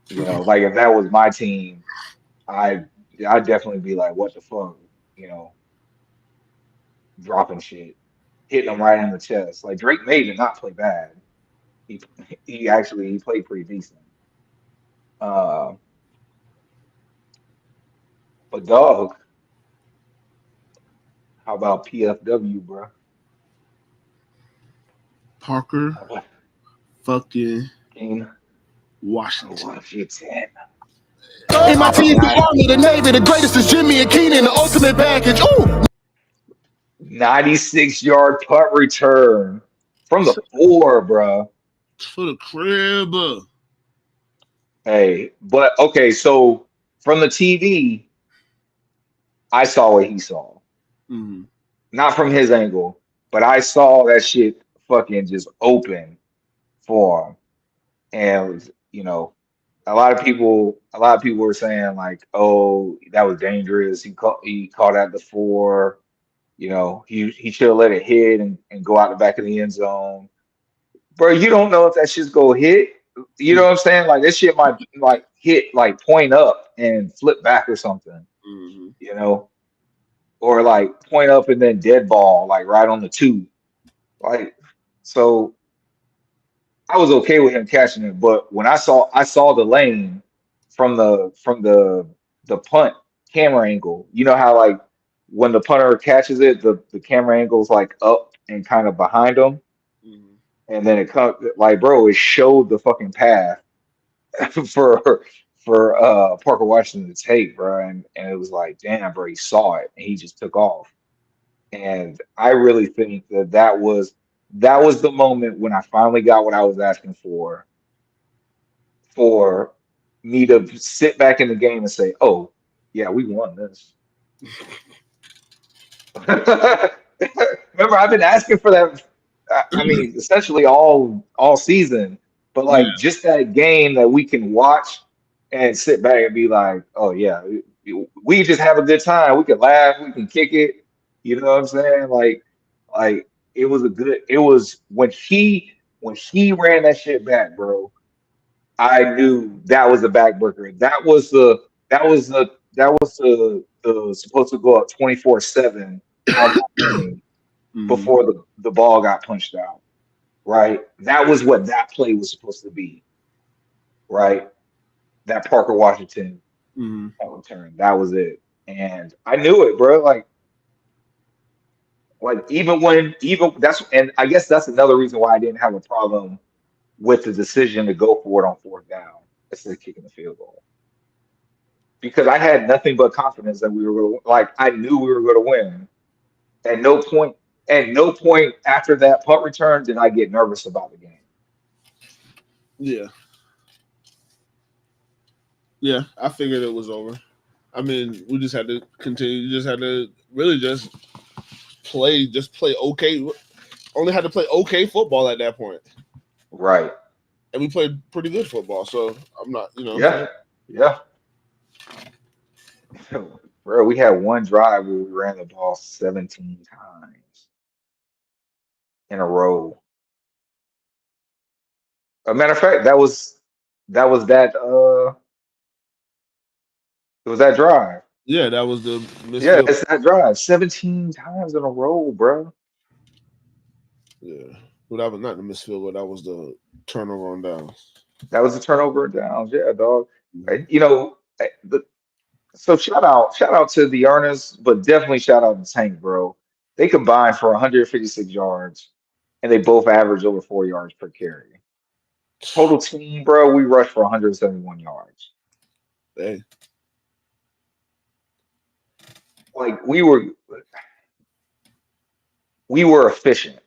You know, like if that was my team, I I'd definitely be like, what the fuck, you know, dropping shit, hitting them right in the chest. Like Drake May did not play bad. He he played pretty decent. Uh, but dog, how about PFW, bro? Parker How about fucking King Washington. Washington? In my team, the Not army, the navy, the greatest is Jimmy and Keenan, the ultimate package. Ooh. 96-yard punt return from the 4, bro. For the crib. Hey, but okay, so from the TV, I saw what he saw. Mm-hmm. Not from his angle, but I saw that shit fucking just open for him. And it was, a lot of people were saying like, "Oh, that was dangerous. He caught at the four. He should have let it hit and go out the back of the end zone." Bro, you don't know if that shit's gonna hit. You know what I'm saying? Like this shit might like hit like point up and flip back or something, Mm-hmm. you know, or like point up and then dead ball like right on the two. Like so, I was okay with him catching it, but when I saw the lane from the punt camera angle. You know how like when the punter catches it, the camera angle's like up and kind of behind him, Mm-hmm. and then it comes like bro, it showed the fucking path for Parker Washington to take, bro, and it was like, damn, bro, he saw it and he just took off. And I really think that was the moment when I finally got what I was asking for me to sit back in the game and say, oh, yeah, we won this. Remember, I've been asking for that. I mean, essentially all season, but Yeah. like just that game that we can watch and sit back and be like, oh yeah, we just have a good time. We can laugh, we can kick it. You know what I'm saying? Like it was when he ran that shit back, bro. I knew that was the backbreaker. That was the supposed to go up 24-7 on that game Mm-hmm. before the ball got punched out, right? That was what that play was supposed to be, right? That Parker Washington Mm-hmm. return. That was it. And I knew it, bro. Like even that's and I guess that's another reason why I didn't have a problem with the decision to go for it on fourth down instead of kicking the field goal. Because I had nothing but confidence that we were going to like I knew we were going to win. At no point, at no point after that punt return did I get nervous about the game. Yeah. Yeah. I figured it was over. I mean, we just had to continue. You just had to really just play okay. Only had to play okay football at that point, Right. and we played pretty good football. So I'm not, what I'm Yeah. saying. Yeah. Bro, we had one drive where we ran the ball 17 times in a row. A matter of fact, that was it was that drive. Yeah, that was the Yeah, misfield. it's that drive. 17 times in a row, bro. Yeah, well, that was not the misfield, but that was the turnover on downs. That was a turnover and downs. Yeah, dog. Mm-hmm. So shout out to the earners, but definitely shout out to Tank, bro. They combined for 156 yards, and they both averaged over 4 yards per carry. Total team, bro, we rushed for 171 yards. Hey, Like we were efficient.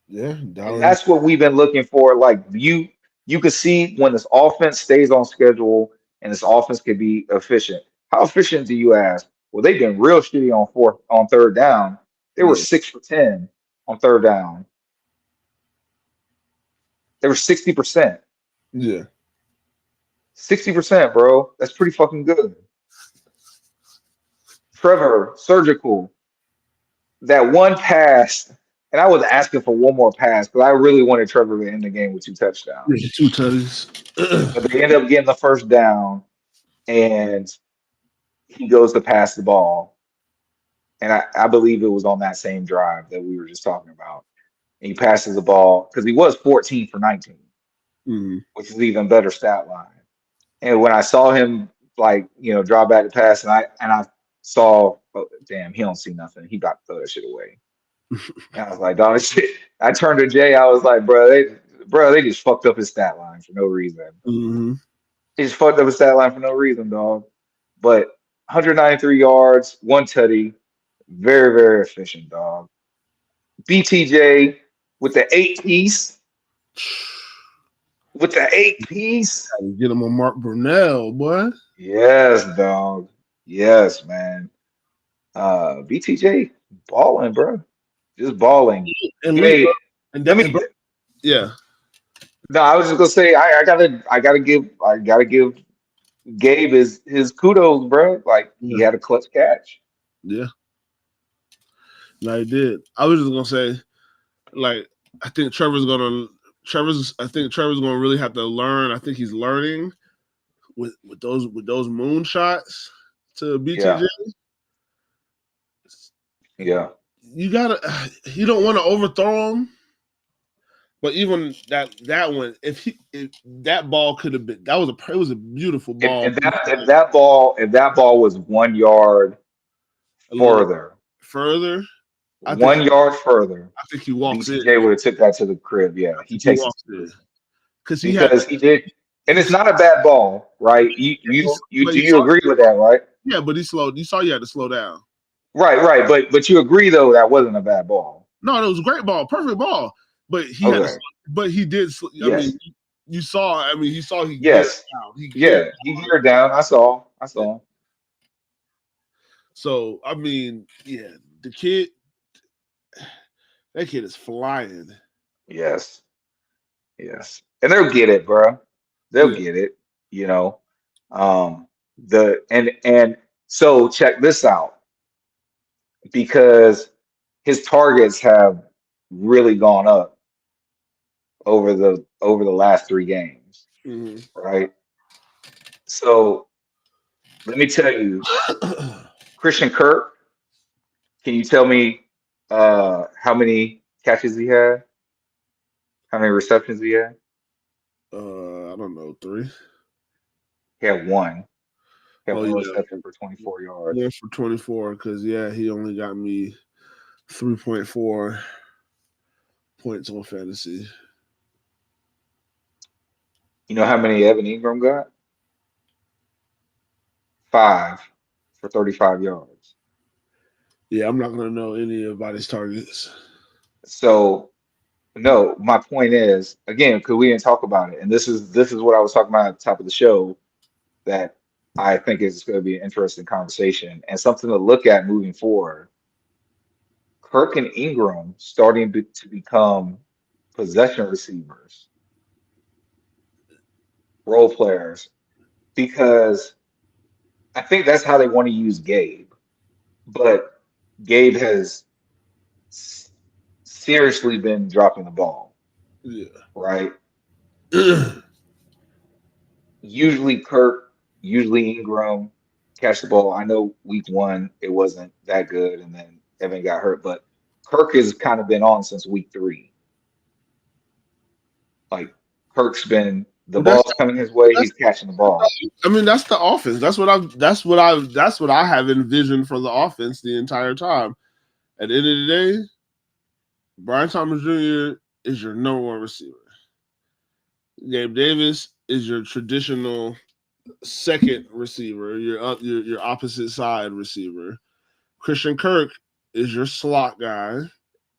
yeah, And Dallas. that's what we've been looking for. Like you can see when this offense stays on schedule and this offense can be efficient. How efficient do you ask? Well, they've been real shitty on third down. They were Yeah, 6 for 10 on third down. They were 60%. yeah, 60%, bro. That's pretty fucking good. Trevor, surgical. That one pass, and I was asking for one more pass because I really wanted Trevor to end the game with 2 touchdowns. yeah, two tutties. But they end up getting the first down, and he goes to pass the ball. And I believe it was on that same drive that we were just talking about. And he passes the ball because he was 14 for 19, Mm-hmm. which is even better stat line. And when I saw him like, draw back the pass and I saw, oh, damn, he don't see nothing. He about to throw that shit away. And I was like, dog, this shit. I turned to Jay, I was like, bro, they just fucked up his stat line for no reason. Mm-hmm. They just fucked up his stat line for no reason, dog. But 193 yards, one tutty, very, very efficient, dog. BTJ with the 8 piece. with the 8-piece. Get him on Mark Brunell, boy. Yes, dog. Yes, man. BTJ balling, bro. Just balling. And look, bro, Hey, and let that, me. and bro, yeah, No, I was just gonna say I gotta give Gabe his kudos, bro. Like he yeah, had a clutch catch. yeah. No, he did. I was just gonna say, like, I think Trevor's gonna really have to learn. I think he's learning with those moon shots to Yeah, BTJ. yeah. You gotta, you don't want to overthrow him. But even that one, if that ball could have been, it was a beautiful If, ball. if that ball was 1 yard A little further, further, I think 1 yard further, I think he walks in. BTJ would have took that to the crib. Yeah, I he think he takes it walks to the in crib because he had because he did, and it's he's not a bad ball, right? You but do he you saw agree with that, right? yeah, but he slowed. You saw you had to slow down. Right, right. But you agree though that wasn't a bad ball. No, it was a great ball, perfect ball. But he had to. Okay. But he did. I mean, Yes. you saw. I mean, he saw he geared Yes. down. He geared Yeah. He geared down. I saw. I down. saw. So I mean, yeah, the kid, that kid is flying. Yes. Yes. And they'll get it, bro. They'll Yeah. get it. You know. And so check this out because his targets have really gone up over the last 3 games, Mm-hmm. right? So let me tell you, Christian Kirk, can you tell me how many catches he had? How many receptions he had? I don't know, 3. He had one. He had Oh one yeah, reception for 24 yards. 1 for 24. Because yeah, he only got me 3.4 points on fantasy. You know how many Evan Ingram got? 5 for 35 yards. Yeah, I'm not gonna know anybody's targets. So no, my point is again, because we didn't talk about it, and this is what I was talking about at the top of the show that I think is going to be an interesting conversation and something to look at moving forward. Kirk and Ingram starting to become possession receivers, role players, because I think that's how they want to use Gabe. But Gabe has seriously been dropping the ball, Yeah. right? Usually Kirk, usually Ingram catch the ball. I know week 1 it wasn't that good, and then Evan got hurt, but Kirk has kind of been on since week 3. Like Kirk's been the Well, that's ball's coming his way, that's. he's catching the ball. I mean, that's the offense. That's what I have envisioned for the offense the entire time. At the end of the day, Brian Thomas Jr. is your number 1 receiver. Gabe Davis is your traditional second receiver, your opposite side receiver. Christian Kirk is your slot guy,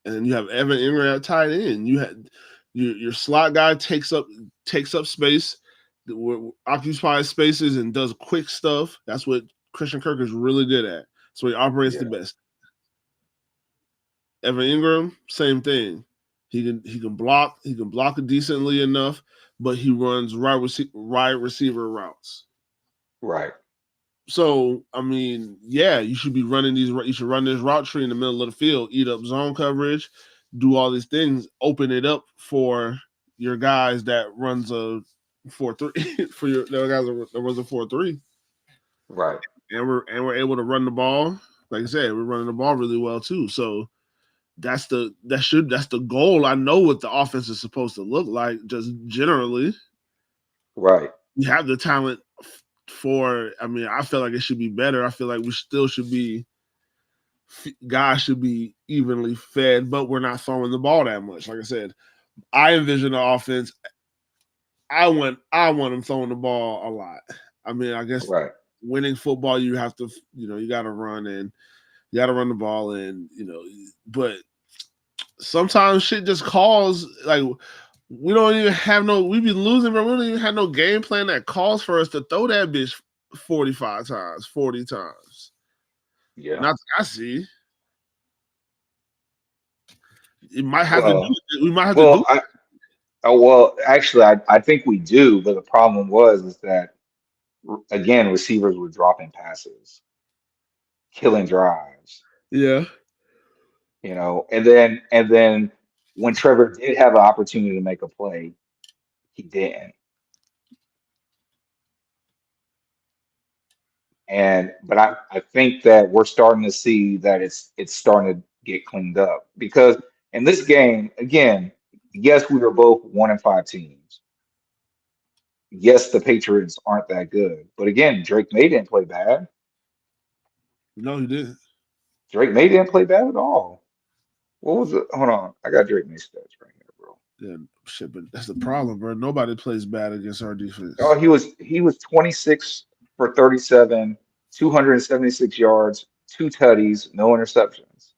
and you have Evan Ingram at tight end. You had your slot guy takes up space, occupies spaces, and does quick stuff. That's what Christian Kirk is really good at. So he operates the Yeah, best. Evan Ingram, same thing. He can block. He can block it decently enough, but he runs right receiver routes. right, So I mean, yeah, you should be running these. You should run this route tree in the middle of the field, eat up zone coverage, do all these things, open it up for your guys that runs a 4-3 for your guys that runs a 4-3, right, and we're able to run the ball. Like I said, we're running the ball really well too. So that's the goal. I know what the offense is supposed to look like. Just generally, right, you have the talent for. I mean, I feel like it should be better. I feel like we still should be. Guys should be evenly fed, but we're not throwing the ball that much. Like I said, I envision the offense. I want them throwing the ball a lot. I mean, I guess right, winning football, you have to, you got to run and you got to run the ball and but sometimes shit just calls like We don't even have no. We be losing, bro. We don't even have no game plan that calls for us to throw that bitch 45 times, 40 times. Yeah. Not that I see. It might have to Well, do. We might have to do. well, actually, I think we do, but the problem is that again, receivers were dropping passes, killing drives, Yeah. and then when Trevor did have an opportunity to make a play, he didn't. But I think that we're starting to see that it's starting to get cleaned up because in this game, again, yes, we were both 1-5 teams. Yes, the Patriots aren't that good. But again, Drake May didn't play bad. No, he didn't. Drake May didn't play bad at all. What was it? Hold on. I got Drake May's stats right here, bro. Yeah, shit, but that's the problem, bro. Nobody plays bad against our defense. Oh, he was 26 for 37, 276 yards, two tutties, no interceptions.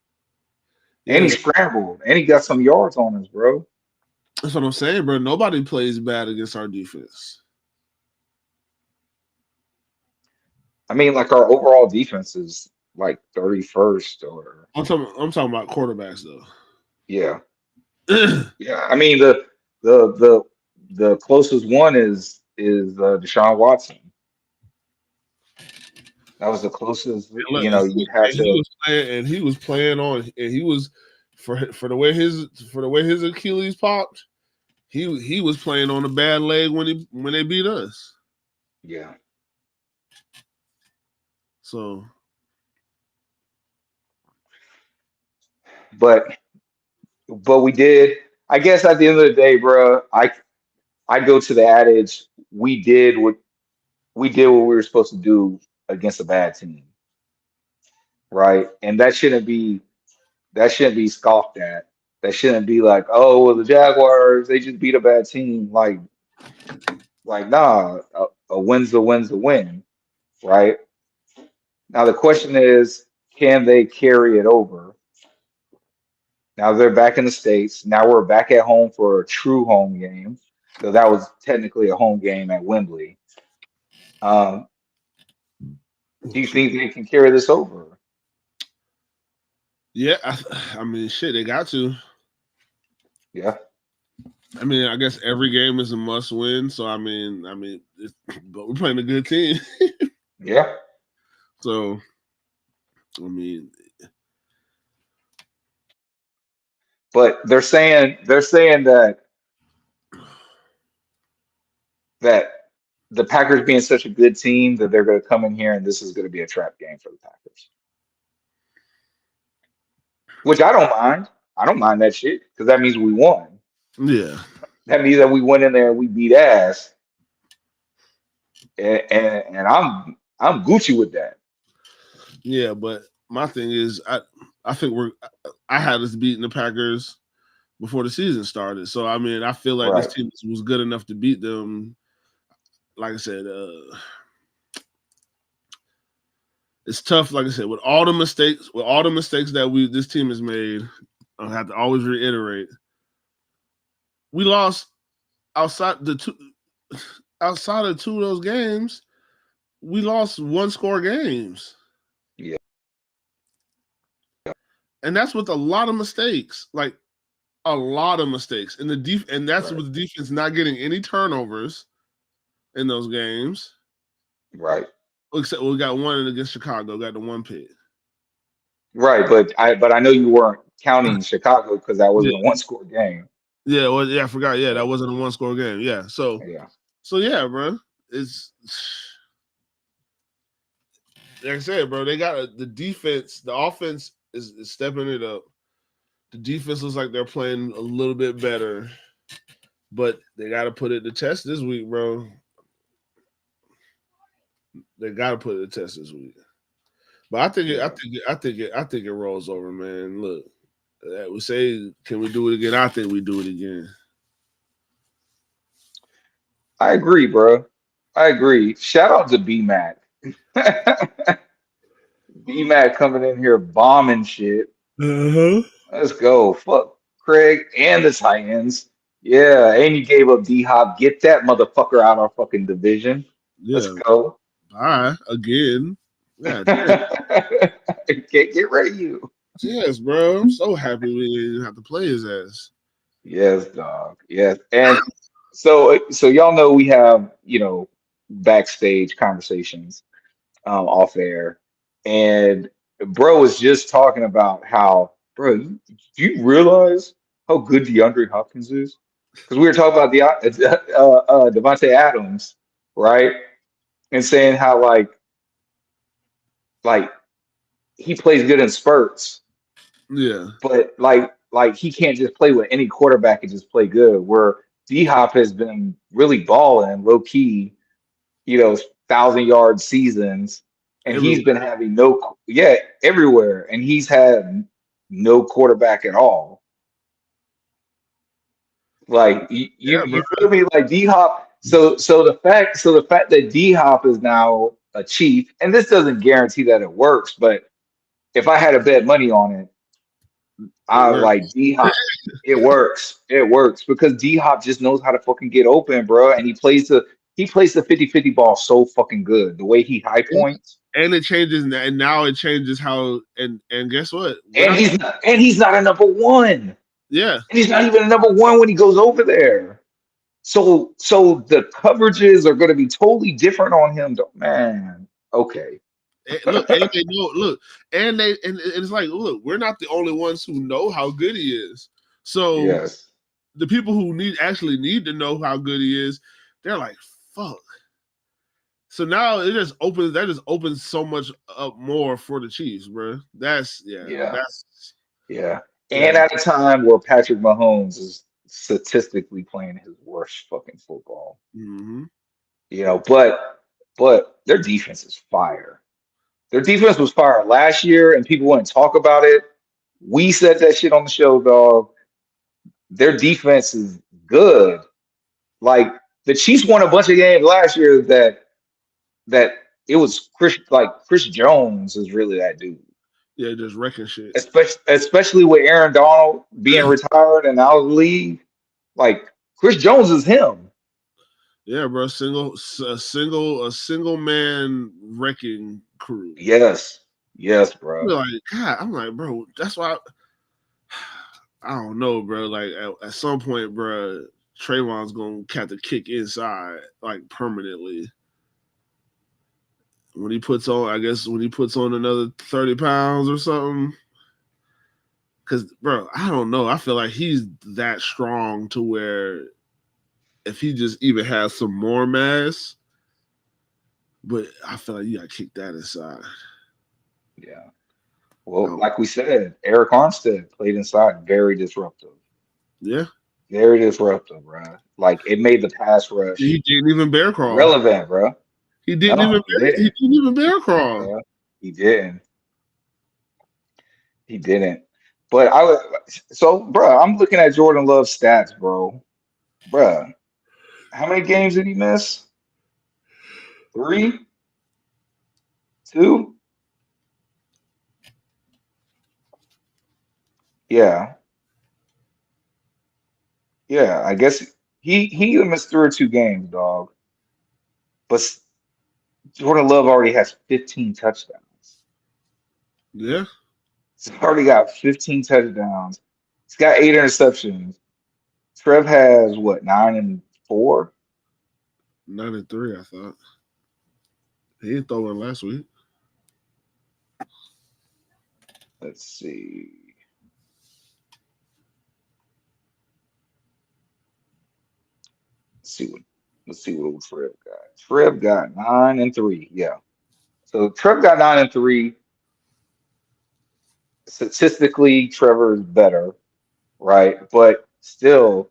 And Yeah, he scrambled, and he got some yards on us, bro. that's what I'm saying, bro. Nobody plays bad against our defense. I mean, like our overall defense is like 31st or I'm talking about quarterbacks though. yeah. Yeah. I mean the closest one is Deshaun Watson. That was the closest, Look, you'd have to he was playing on, and he was for the way his Achilles popped. He was playing on a bad leg when they beat us. yeah. So But we did. I guess at the end of the day, bro, I go to the adage we did what we were supposed to do against a bad team, right? And that shouldn't be scoffed at. That shouldn't be like, oh, well, the Jaguars, they just beat a bad team. Like nah, a win's a win's a win, right? Now the question is, can they carry it over? Now they're back in the States. Now we're back at home for a true home game, though that was technically a home game at Wembley. Um, do you think they can carry this over? yeah, I mean, shit, they got to. Yeah. I mean, I guess every game is a must win. So I mean, but we're playing a good team. Yeah. So I mean, But they're saying that the Packers being such a good team that they're going to come in here and this is going to be a trap game for the Packers, which I don't mind. I don't mind that shit because that means we won. yeah. That means that we went in there and we beat ass, and I'm Gucci with that. Yeah, but my thing is, I think I had us beating the Packers before the season started. So I mean, I feel like Right. this team was good enough to beat them. Like I said, it's tough. Like I said, with all the mistakes that this team has made, I have to always reiterate, we lost outside of two of those games. We lost one score games. Yeah. And that's with a lot of mistakes. Like a lot of mistakes. And that's Right. with the defense not getting any turnovers in those games. Right. Except we got one against Chicago, got the one pick. Right. But I know you weren't counting Chicago because that wasn't Yeah. a one score game. Yeah, well, yeah, I forgot. Yeah, that wasn't a one score game. Yeah. So yeah, bro. It's like I said, bro, they got the defense, the offense is stepping it up. The defense looks like they're playing a little bit better, but they got to put it to test this week, bro. They got to put it to test this week. But I think it rolls over, man. Look, we say, can we do it again? I think we do it again. I agree, bro. I agree. Shout out to B-Mac. B-Mac coming in here bombing shit. Uh-huh. Let's go. Fuck Craig and the Titans. Yeah, and you gave up D-Hop. Get that motherfucker out our fucking division. Let's Yeah. go. Bye again. Yeah. Get rid of you. Yes, bro. I'm so happy we didn't have to play his ass. Yes, dog. Yes. And so y'all know we have, backstage conversations off air. And bro was just talking about how, bro, do you realize how good DeAndre Hopkins is? Because we were talking about the Devontae Adams, right? And saying how like he plays good in spurts, Yeah. but like he can't just play with any quarterback and just play good. Where D Hop has been really balling low key, 1,000-yard seasons, and he's been Everywhere. having everywhere, and he's had no quarterback at all. Like Yeah, bro. you feel me? Like D Hop. So the fact that D Hop is now a chief, and this doesn't guarantee that it works, but if I had to bet money on it, It I worked. like D Hop. It works. It works because D Hop just knows how to fucking get open, bro. And he plays the 50-50 ball so fucking good. The way he high points. And it changes, and now it changes how. And guess what? And he's not a number one. Yeah. And he's not even a number one when he goes over there. So the coverages are going to be totally different on him, though. Man, okay. Look, and they know. Look, and it's like, look, we're not the only ones who know how good he is. So Yes. the people who actually need to know how good he is, they're like, fuck. So now that just opens so much up more for the Chiefs, bro. That's Yeah. that's Yeah. And at a time where Patrick Mahomes is statistically playing his worst fucking football. mm-hmm. But their defense is fire. Their defense was fire last year, and people wouldn't talk about it. We said that shit on the show, dog. Their defense is good. Like the Chiefs won a bunch of games last year that it was Chris Jones is really that dude. Yeah, just wrecking shit. Especially with Aaron Donald being retired and out of the league. Like Chris Jones is him. Yeah, bro. A single man wrecking crew. Yes, bro. I'm like, bro. That's why I don't know, bro. Like at some point, bro, Trayvon's gonna have to kick inside like permanently. When he puts on another 30 pounds or something. Cause, bro, I don't know. I feel like he's that strong to where if he just even has some more mass, but I feel like you gotta kick that inside. Yeah. Well, like we said, Eric Armstead played inside, very disruptive. Yeah. Very disruptive, bro. Like it made the pass rush. He didn't even bear crawl. Relevant, bro. He didn't even bear crawl. Yeah, he didn't. He didn't. But bro, I'm looking at Jordan Love's stats, bro. Bro, how many games did he miss? 3? 2? Yeah. Yeah, I guess he missed 3 or 2 games, dog. But Jordan Love already has 15 touchdowns. Yeah. He's already got 15 touchdowns. He's got 8 interceptions. Trev has what, 9 and 4? 9 and 3, I thought. He didn't throw one last week. Let's see. Let's see what old Trev got. Trev got 9 and 3. Yeah. So Trev got 9 and 3. Statistically, Trevor is better, right? But still,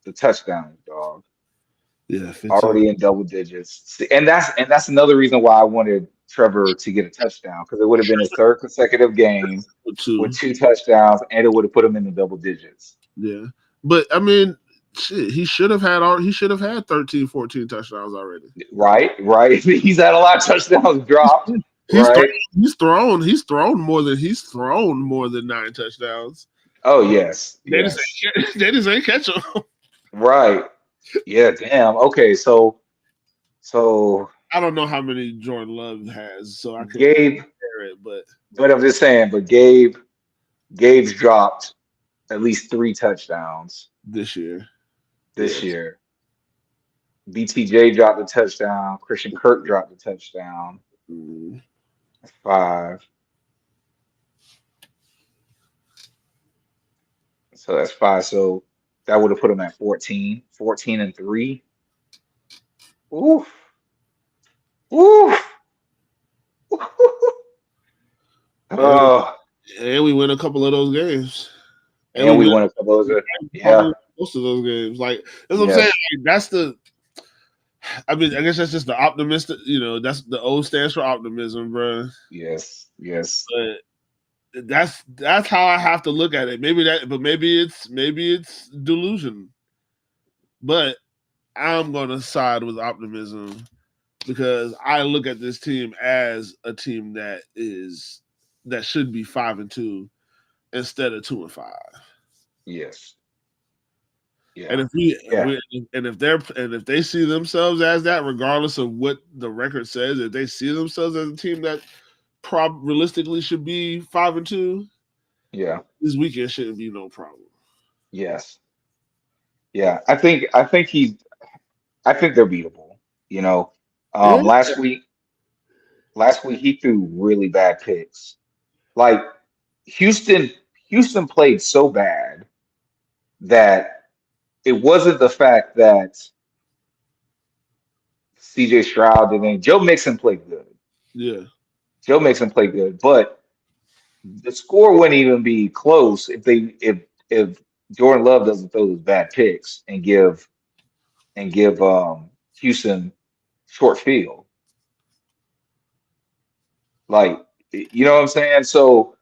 the touchdowns, dog. Yeah, 15. Already in double digits. And that's another reason why I wanted Trevor to get a touchdown, because it would have been his 3rd consecutive game with 2 touchdowns, and it would have put him in the double digits. Yeah. But I mean, shit, he should have had 13, 14 touchdowns already. Right. He's had a lot of touchdowns dropped. He's thrown more than 9 touchdowns. Oh yes. They just ain't catch him. Right. Yeah, damn. Okay, so I don't know how many Jordan Love has, so I couldn't Gabe, compare it. But I'm just saying, but Gabe's dropped at least 3 touchdowns this year, this yes. year. BTJ dropped a touchdown. Christian Kirk dropped a touchdown. Mm. That's 5. So that's 5. So that would have put him at 14. 14 and 3. Oof. Oof. And, Oh, and we win a couple of those games, and we and we win won a couple of those. Yeah. probably most of those games. Like that's what I'm saying. Yes. Like, that's the. I mean, I guess that's just the optimistic. That's the O stands for optimism, bro. Yes. Yes. But that's how I have to look at it. Maybe it's delusion. But I'm gonna side with optimism because I look at this team as a team that should be 5-2 instead of 2-5. Yes. And Yeah. if they see themselves as that, regardless of what the record says, if they see themselves as a team that realistically should be 5-2, Yeah. this weekend shouldn't be no problem. Yes. Yeah. I think they're beatable. You know, Yeah. last week he threw really bad picks. Like Houston, Houston played so bad that it wasn't the fact that CJ Stroud didn't. Joe Mixon played good. Yeah. Joe Mixon played good, but the score wouldn't even be close if Jordan Love doesn't throw those bad picks and give Houston short field. Like you know what I'm saying? So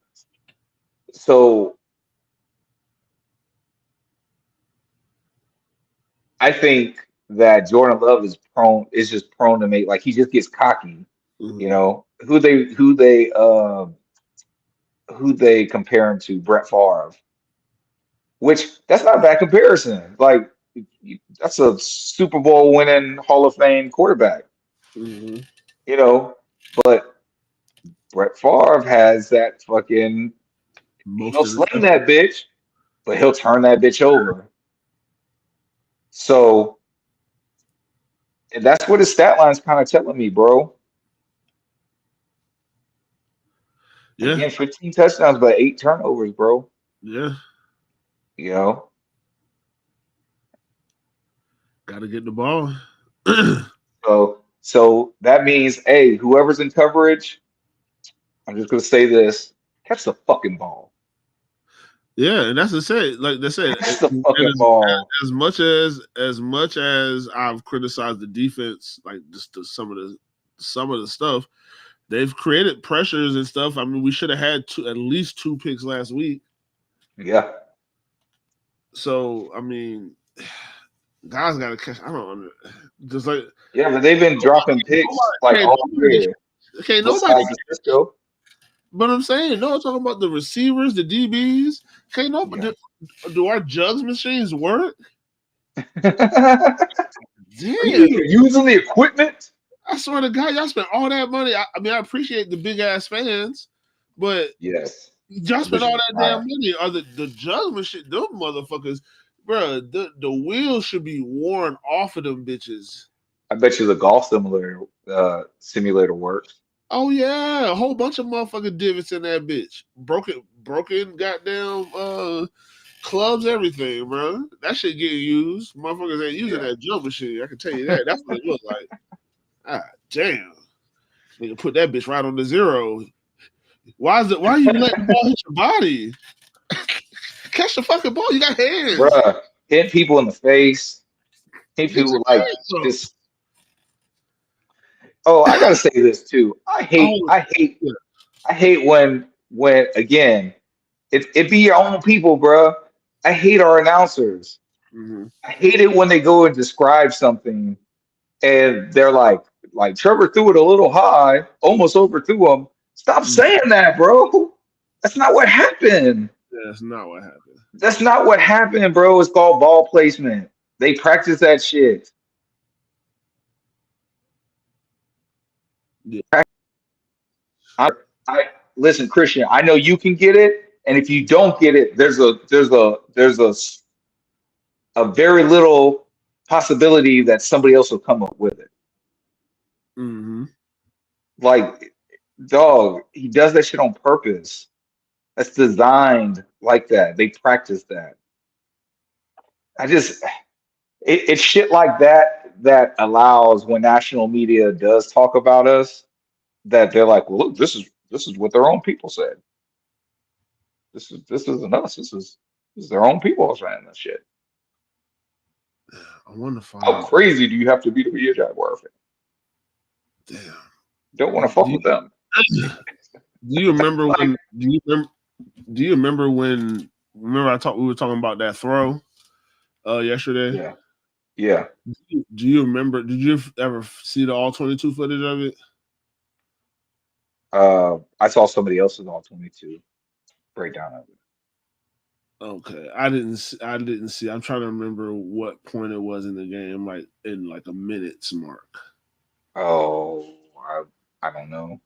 I think that Jordan Love is just prone to make like he just gets cocky. You Mm-hmm. know who they compare him to, Brett Favre, which that's not a bad comparison. Like that's a Super Bowl winning Hall of Fame quarterback, Mm-hmm. you know. But Brett Favre has that fucking Most he'll of the sling that bitch, but he'll turn that bitch over. So and that's what his stat line's kind of telling me, bro. yeah, Again, 15 touchdowns, but 8 turnovers, bro. yeah. You know. Got to get the ball. So that means, hey, whoever's in coverage, I'm just gonna say this: catch the fucking ball. Yeah, and that's the say. Like they said, Catch the and fucking ball. as much as I've criticized the defense, like just some of the stuff they've created pressures and stuff. I mean, we should have had at least 2 picks last week. Yeah. So I mean, guys got to catch. I don't just like Yeah, but they've been dropping picks like can't all nobody, year. can't nobody. Besides the Cisco. But I'm saying, no, I'm talking about the receivers, the DBs. Can't nobody. Yeah. Do our jugs machines work? Are you Damn. even using the equipment? I swear to God, y'all spent all that money. I mean, I appreciate the big ass fans, but Yes. y'all I spent bet all you that damn money. Are the jug machine, them motherfuckers, bro, the wheels should be worn off of them bitches. I bet you the golf simulator works. Oh yeah, a whole bunch of motherfucking divots in that bitch. Broken goddamn clubs, everything, bro. That shit getting used. Motherfuckers ain't using Yeah. that jump machine. I can tell you that. That's what it look like. Ah, damn. Nigga put that bitch right on the zero. Why are you letting the ball hit your body? Catch the fucking ball. You got hands. Bruh, hit people in the face. Hit Get your people like hands up. just. Oh, I gotta say this too. Oh, yeah. I hate when again it be your own people, bruh. I hate our announcers. Mm-hmm. I hate it when they go and describe something and they're like Trevor threw it a little high, almost overthrew him. Stop saying that, bro. That's not what happened. That's not what happened. That's not what happened, bro. It's called ball placement. They practice that shit. Yeah. I listen, Christian. I know you can get it, and if you don't get it, a very little possibility that somebody else will come up with it. Mm-hmm. Like, dog, he does that shit on purpose. That's designed like that. They practice that. I just it's shit like that that allows when national media does talk about us that they're like, well, look, this is what their own people said. This isn't us. This is their own people saying this shit. I want to How find. crazy do you have to be a Jaguar fan? Damn. Don't want to fuck with them. Do you remember Like, when? Do you remember when? Remember we were talking about that throw yesterday. yeah, yeah. Do you remember? Did you ever see the all 22 footage of it? I saw somebody else's all 22 breakdown of it. Okay, I didn't see. I'm trying to remember what point it was in the game, like in like a minute's mark. Oh, I don't know.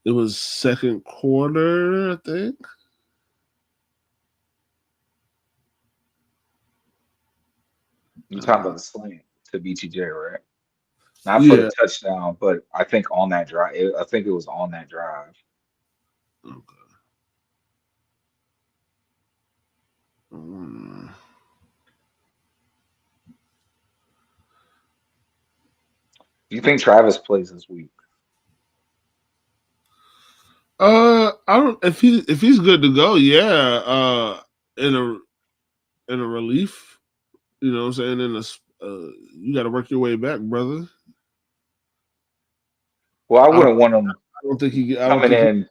It was second quarter, I think. You talking about the slant to BTJ, right? Not for the Yeah. touchdown, but I think on that drive. I think it was on that drive. Okay. Mm. Do you think Travis plays this week? I don't. If he's good to go, yeah. In a relief, you know what I'm saying. You got to work your way back, brother. Well, I I don't. wouldn't want him I don't think he. I don't coming think he. in.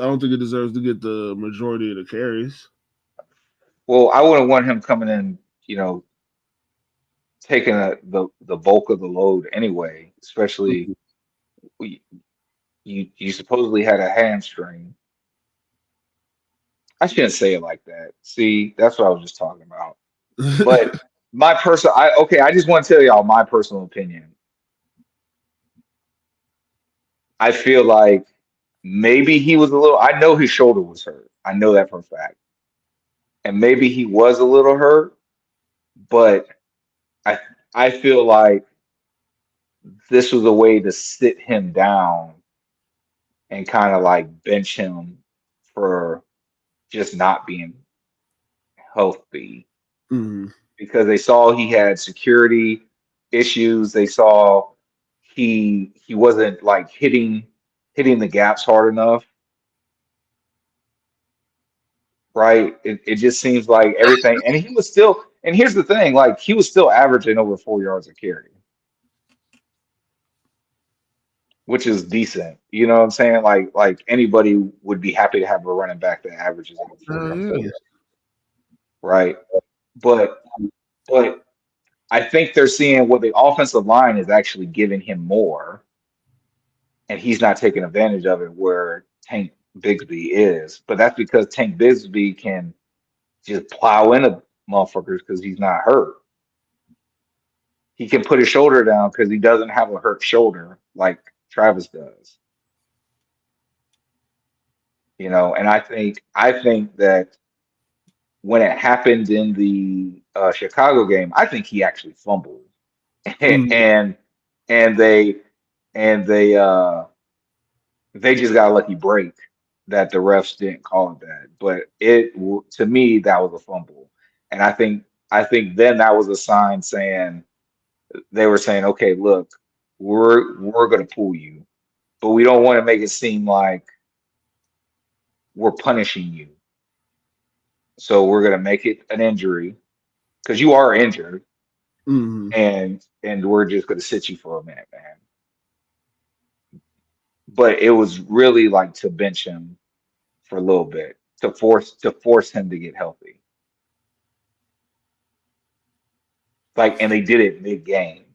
I don't think he deserves to get the majority of the carries. Well, I wouldn't want him coming in. Taking the bulk of the load anyway. Especially you supposedly had a hamstring. I shouldn't say it like that. See, that's what I was just talking about. But I just want to tell y'all my personal opinion. I feel like maybe he was a little. I know his shoulder was hurt. I know that for a fact. And maybe he was a little hurt, but I I feel like this was a way to sit him down and kind of like bench him for just not being healthy Mm. because they saw he had security issues. They saw he wasn't like hitting the gaps hard enough, right? It just seems like everything, and he was still. And here's the thing, like he was still averaging over 4 yards a carry, which is decent. You know what I'm saying? Like anybody would be happy to have a running back that averages over 4 yards a Yeah. carry, right? But but I think they're seeing what the offensive line is actually giving him more, and he's not taking advantage of it where Tank Bigsby is. But that's because Tank Bigsby can just plow into motherfuckers because he's not hurt. He can put his shoulder down because he doesn't have a hurt shoulder like Travis does. And I think that when it happened in the Chicago game, I think he actually fumbled, Mm. and and they and they just got a lucky break that the refs didn't call it that. But to me that was a fumble, and I think then that was a sign saying they were saying, okay, look, we're gonna pull you, but we don't want to make it seem like we're punishing you. So we're gonna make it an injury because you are injured, Mm. and we're just gonna sit you for a minute, man. But it was really like to bench him for a little bit to force him to get healthy. Like, and they did it mid game.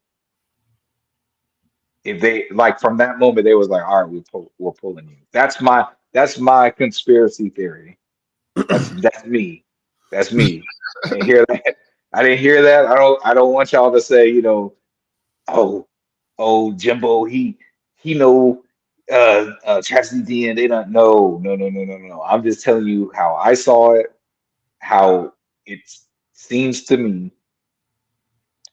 If they like from that moment, they was like, all right, we're pulling you. That's my conspiracy theory. That's me. That's me. I didn't hear that. I didn't hear that. I don't want y'all to say, you know, oh, Jimbo, he know Chastity D and they don't know. No. I'm just telling you how I saw it, how it seems to me.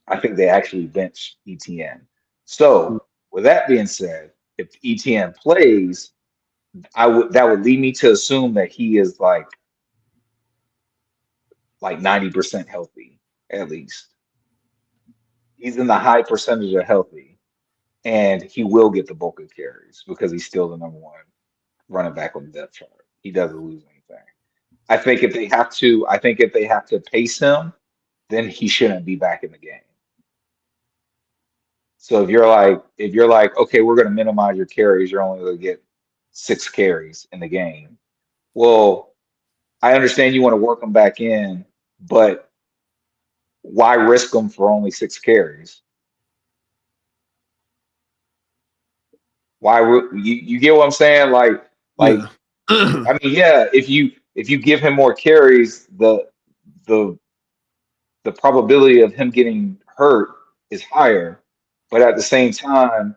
I think they actually benched ETN. So with that being said, if ETN plays, that would lead me to assume that he is like 90% healthy, at least. He's in the high percentage of healthy, and he will get the bulk of carries because he's still the number one running back on the depth chart. He doesn't lose anything. I think if they have to pace him, then he shouldn't be back in the game. So if you're like, okay, we're going to minimize your carries, you're only going to get 6 carries in the game. Well, I understand you want to work them back in, but why risk them for only 6 carries? You get what I'm saying? Yeah. I mean, yeah, if you give him more carries, the the probability of him getting hurt is higher. But at the same time,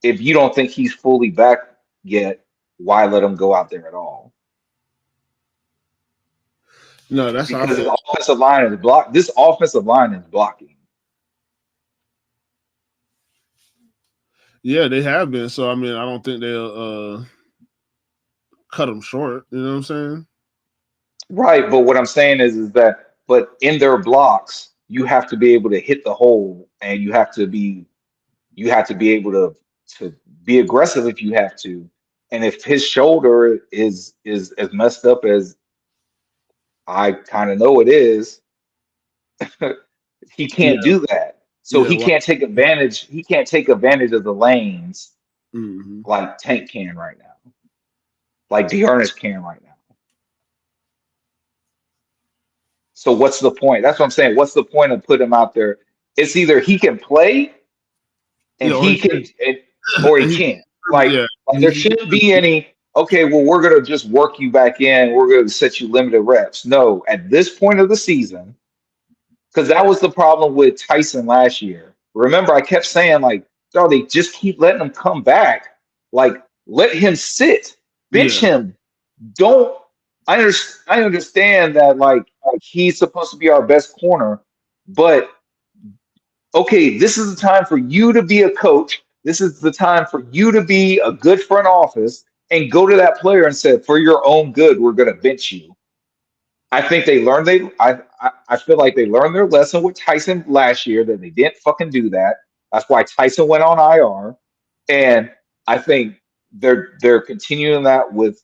if you don't think he's fully back yet, why let him go out there at all? No, that's how I Because his feel. offensive line is blocked. This offensive line is blocking. Yeah, they have been. So I mean, I don't think they'll cut them short. You know what I'm saying? Right, but what I'm saying is that but in their blocks, you have to be able to hit the hole and you have to be able to be aggressive if you have to. And if his shoulder is as messed up as I kind of know it is, he can't Yeah. do that. So Yeah. he can't take advantage. He can't take advantage of the lanes Mm-hmm. like Tank can right now, like Dearness can right now. So what's the point? That's what I'm saying. What's the point of putting him out there? It's either he can play and Yeah. Or he can, or he can't. yeah. Like there shouldn't be any. Okay, well we're gonna just work you back in. We're gonna set you limited reps. No, at this point of the season, because that was the problem with Tyson last year. Remember, I kept saying like, oh, they just keep letting him come back. Like, let him sit, bench Yeah. him. Don't. I understand that like he's supposed to be our best corner, but okay, this is the time for you to be a coach. This is the time for you to be a good front office and go to that player and say, for your own good, we're going to bench you. I think they learned I feel like they learned their lesson with Tyson last year that they didn't fucking do that. That's why Tyson went on IR. And I think they're continuing that with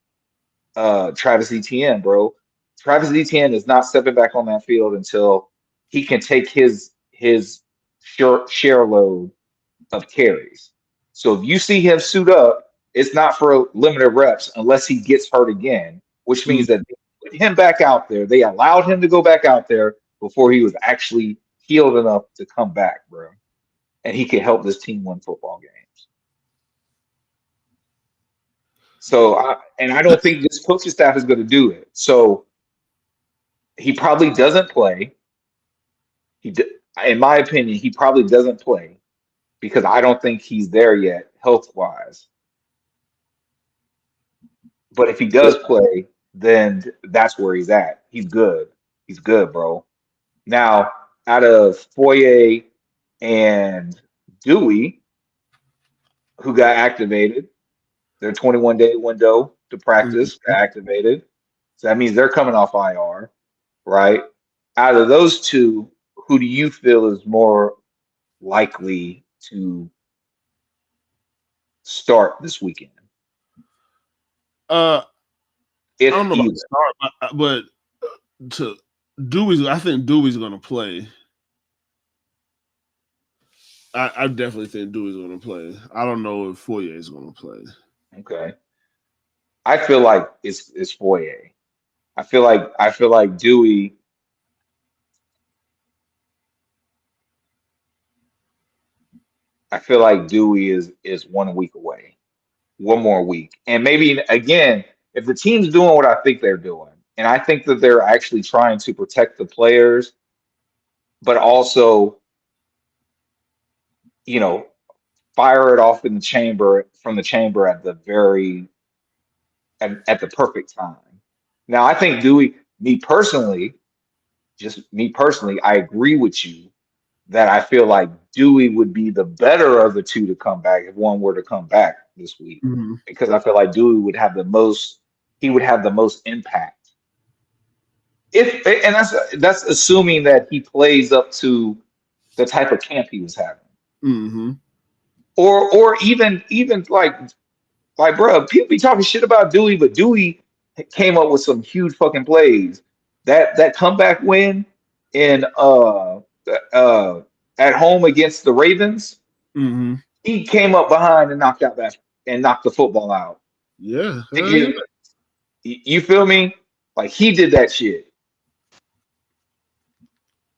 Travis Etienne, bro. Travis Etienne is not stepping back on that field until he can take his share load of carries. So if you see him suit up, it's not for limited reps unless he gets hurt again, which Mm-hmm. means that they put him back out there. They allowed him to go back out there before he was actually healed enough to come back, bro. And he can help this team win football games. So, I don't think this coaching staff is going to do it. So he probably doesn't play. In my opinion, he probably doesn't play because I don't think he's there yet health wise. But if he does play, then that's where he's at. He's good. He's good, bro. Now, out of Foye and Dewey, who got activated, their 21-day window to practice got activated. So that means they're coming off IR, right? Out of those two, who do you feel is more likely to start this weekend? I If don't know about either. start, but to Dewey's, I think Dewey's going to play. I definitely think Dewey's going to play. I don't know if Foye is going to play. Okay. I feel like it's Foye. I feel like Dewey. I feel like Dewey is 1 week away, one more week, and maybe again, if the team's doing what I think they're doing, and I think that they're actually trying to protect the players, but also, you know, fire it off in the chamber from the chamber at the at the perfect time. Now, I think Dewey, me personally, I agree with you that I feel like Dewey would be the better of the two to come back if one were to come back this week, Mm-hmm. because I feel like Dewey would have he would have the most impact. If and that's assuming that he plays up to the type of camp he was having, Mm-hmm. or even like, bro, people be talking shit about Dewey, but Dewey came up with some huge fucking plays. That comeback win in uh at home against the Ravens, Mm-hmm. he came up behind and knocked the football out Yeah. to Hell yeah. get, you feel me? Like he did that shit.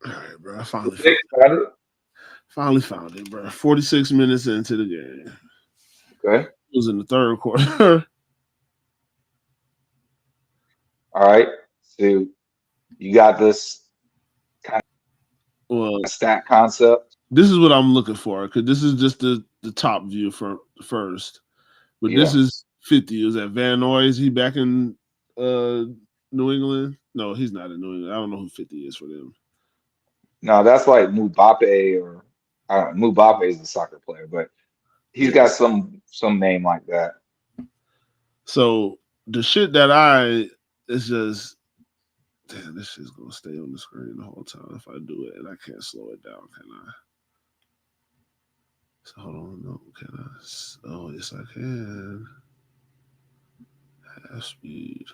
All right, bro. I finally found it, bro. 46 minutes into the game. Okay. It was in the third quarter. All right. So you got this kind Well, of stat concept. this is what I'm looking for because this is just the top view for first. But this Yeah. is 50. Is that Van Noy? Is he back in uh New England? No, he's not in New England. I don't know who 50 is for them. No, that's like Mbappe, or I don't know, Mbappe is a soccer player, but he's Yeah. got some name like that. So the shit that I is just damn, this shit's gonna stay on the screen the whole time if I do it, and I can't slow it down, can I? So hold on, no, can I? Oh, yes, I can. Half speed.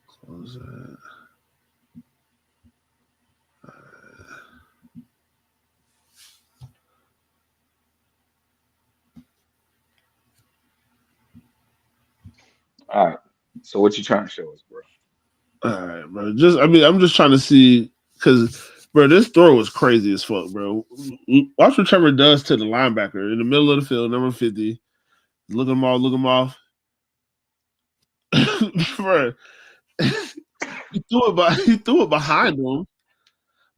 Close that. All right. So what you trying to show us, bro? All right, bro. I'm just trying to see because, bro, this throw was crazy as fuck, bro. Watch what Trevor does to the linebacker in the middle of the field, number 50. Look him off. Bro, he threw it behind him,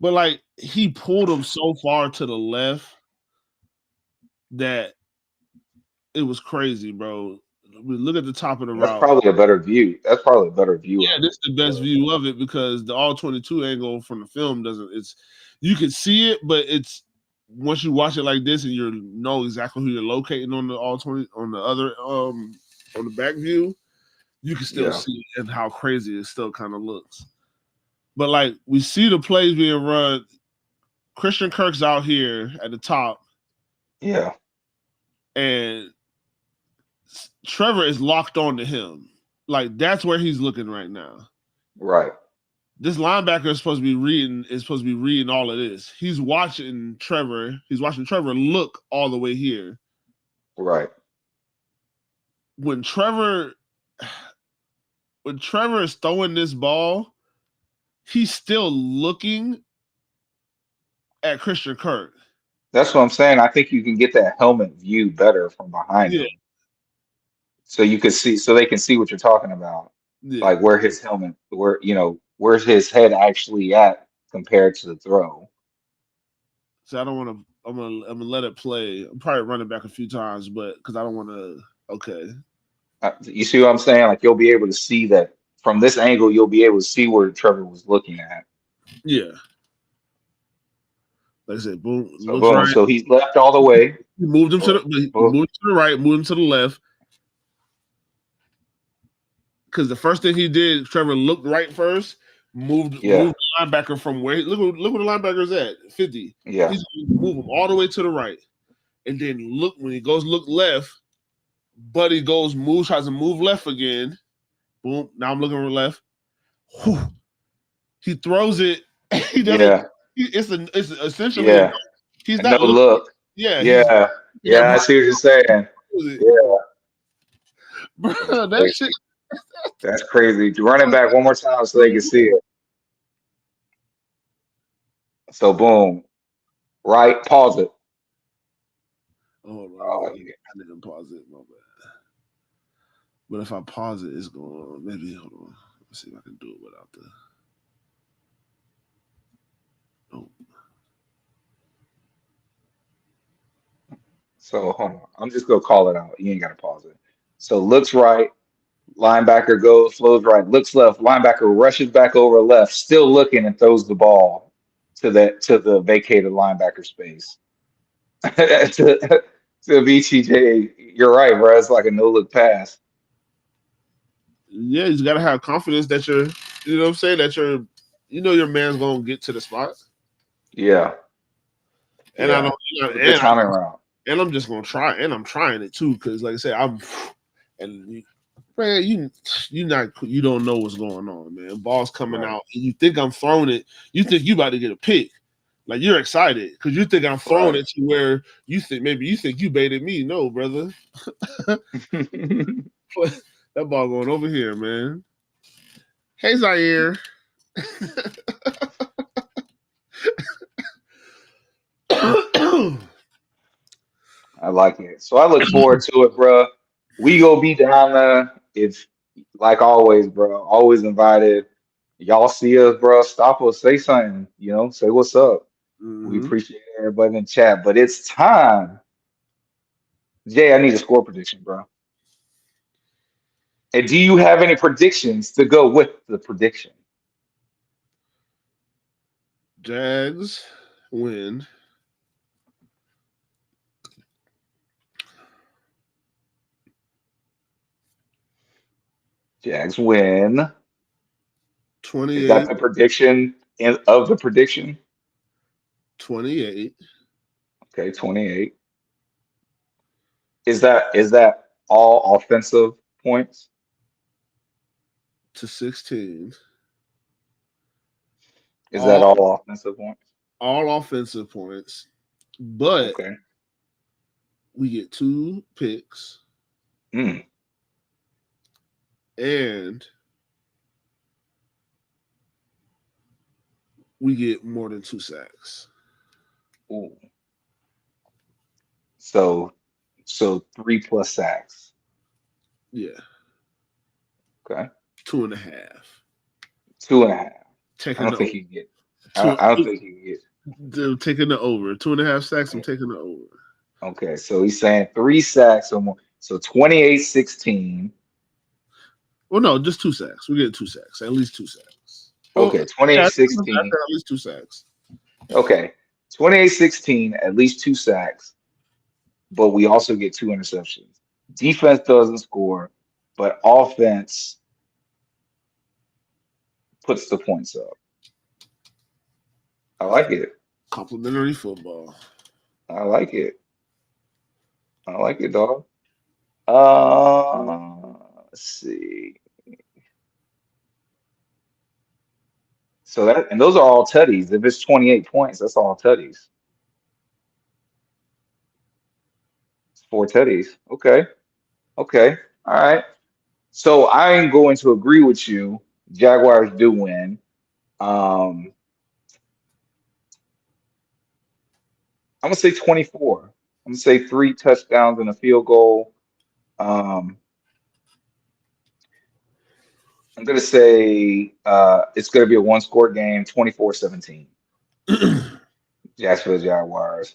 but like he pulled him so far to the left that it was crazy, bro. Look at the top of the That's route. probably a better view. That's probably a better view Yeah, of this it. is the best view of it because the all 22 angle from the film doesn't. It's you can see it, but it's once you watch it like this and you know exactly who you're locating on the all 20 on the other on the back view, you can still Yeah. see it and how crazy it still kind of looks. But like we see the plays being run. Christian Kirk's out here at the top, Yeah. and Trevor is locked on to him. Like that's where he's looking right now. Right. This linebacker is supposed to be reading all of this. He's watching Trevor. He's watching Trevor look all the way here. Right. When Trevor is throwing this ball, he's still looking at Christian Kirk. That's what I'm saying. I think you can get that helmet view better from behind Yeah, him. So you could see, so they can see what you're talking about. yeah. Like where his helmet, where's his head actually at compared to the throw. So I don't want to. I'm gonna let it play. I'm probably running back a few times, but because I don't want to. Okay. You see what I'm saying? Like you'll be able to see that from this angle, you'll be able to see where Trevor was looking at. Yeah. Like I said, boom. So Looks boom. right. So he's left all the way. He moved him to Boom, the. He boom. moved to the right. Moved him to the left. Because the first thing he did, Trevor looked right first, moved Yeah, the linebacker from where look where the linebacker's at, 50. yeah, He's going to move him all the way to the right. And then look when he goes look left, Buddy tries to move left again. Boom. Now I'm looking left. Whew. He throws it. He doesn't. yeah, It's essentially yeah. he's No not looking. look. Yeah, he's Yeah, got yeah. I see what you're saying. it. Yeah, Bro, that's that crazy. shit. That's crazy. Run it back one more time so they can see it. So boom. Right. Pause it. Hold Oh, on. yeah. I didn't pause it. My bad. But if I pause it, it's going. Maybe hold on. Let's see if I can do it without the. So hold on. I'm just gonna call it out. You ain't gotta pause it. So looks right, linebacker goes, flows right, looks left, linebacker rushes back over left, still looking and throws the ball to the vacated linebacker space. to BTJ, you're right, bro. It's like a no look pass. Yeah, you got to have confidence that you're, you know what I'm saying, that your man's going to get to the spot. Yeah. And I don't, Good timing route. And I'm just going to try, and I'm trying it too, because like I said, man, you don't know what's going on, man. Ball's coming out, and you think I'm throwing it. You think you about to get a pick. Like, you're excited because you think I'm throwing it to where you think you baited me. No, brother. That ball going over here, man. Hey, Zaire. I like it. So I look forward to it, bro. We go be down there. If, like always, bro, always invited. Y'all see us, bro. Stop us. Say something. Say what's up. We appreciate everybody in the chat. But it's time. Jay, I need a score prediction, bro. And do you have any predictions to go with the prediction? Jags win. Jags win. 28. Is that the prediction of the prediction? 28. Okay, 28. Is that all offensive points? To 16. Is that all offensive points? All offensive points. But we get 2 picks. And we get more than 2 sacks. Ooh. So 3+ sacks. Yeah. Okay. 2.5. 2.5. Taking I don't think you can get. I don't think you can get. Taking the over. 2.5 sacks. I'm taking the over. Okay, so he's saying 3 sacks or more. So 28-16. Well, no, just 2 sacks. We get 2 sacks. At least 2 sacks. Okay, 28-16. At least 2 sacks. Okay, 28-16. At least 2 sacks. But we also get 2 interceptions. Defense doesn't score, but offense puts the points up. I like it. Complimentary football. I like it. I like it, dog. Let's see. So those are all tutties. If it's 28 points, that's all tutties. It's 4 tutties. Okay. All right. So I'm going to agree with you. Jaguars do win. I'm gonna say 24. I'm gonna say 3 touchdowns and a field goal. I'm gonna say it's gonna be a 1-score game, 24-17. Jacksonville Jaguars.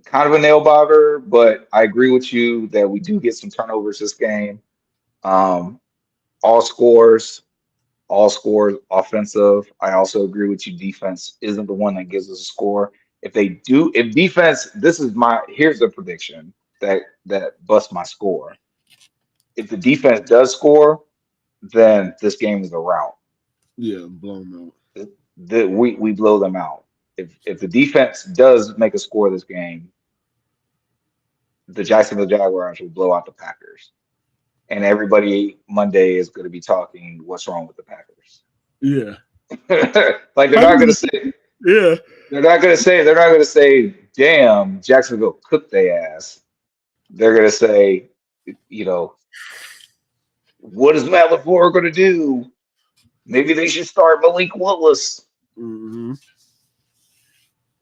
Kind of a nail biter, but I agree with you that we do get some turnovers this game. All scores offensive. I also agree with you. Defense isn't the one that gives us a score. If defense, here's the prediction that busts my score. If the defense does score, then this game is a rout. Yeah, blown out. We blow them out. If the defense does make a score this game, the Jacksonville Jaguars will blow out the Packers. And everybody Monday is going to be talking what's wrong with the Packers. Yeah. Like they're not going to say. Yeah. They're not going to say, damn, Jacksonville cooked their ass. They're going to say, what is Matt LaFleur going to do? Maybe they should start Malik Willis. Mm-hmm.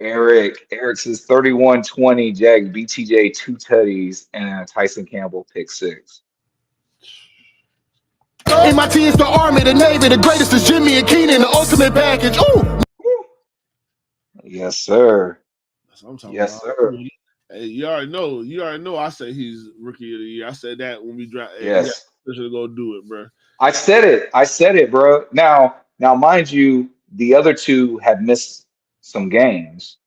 Eric says 31-20, Jags BTJ 2 tutties and Tyson Campbell pick 6. MIT is the Army, the Navy, the greatest is Jimmy and Keenan, the ultimate package. Ooh. Yes, sir. That's what I'm talking Yes, about. sir. Hey, you already know. You already know. I say he's rookie of the year. I said that when we draft. Hey, he got Yes. to go do it, bro. I said it. I said it, bro. Now, mind you, the other two have missed some games,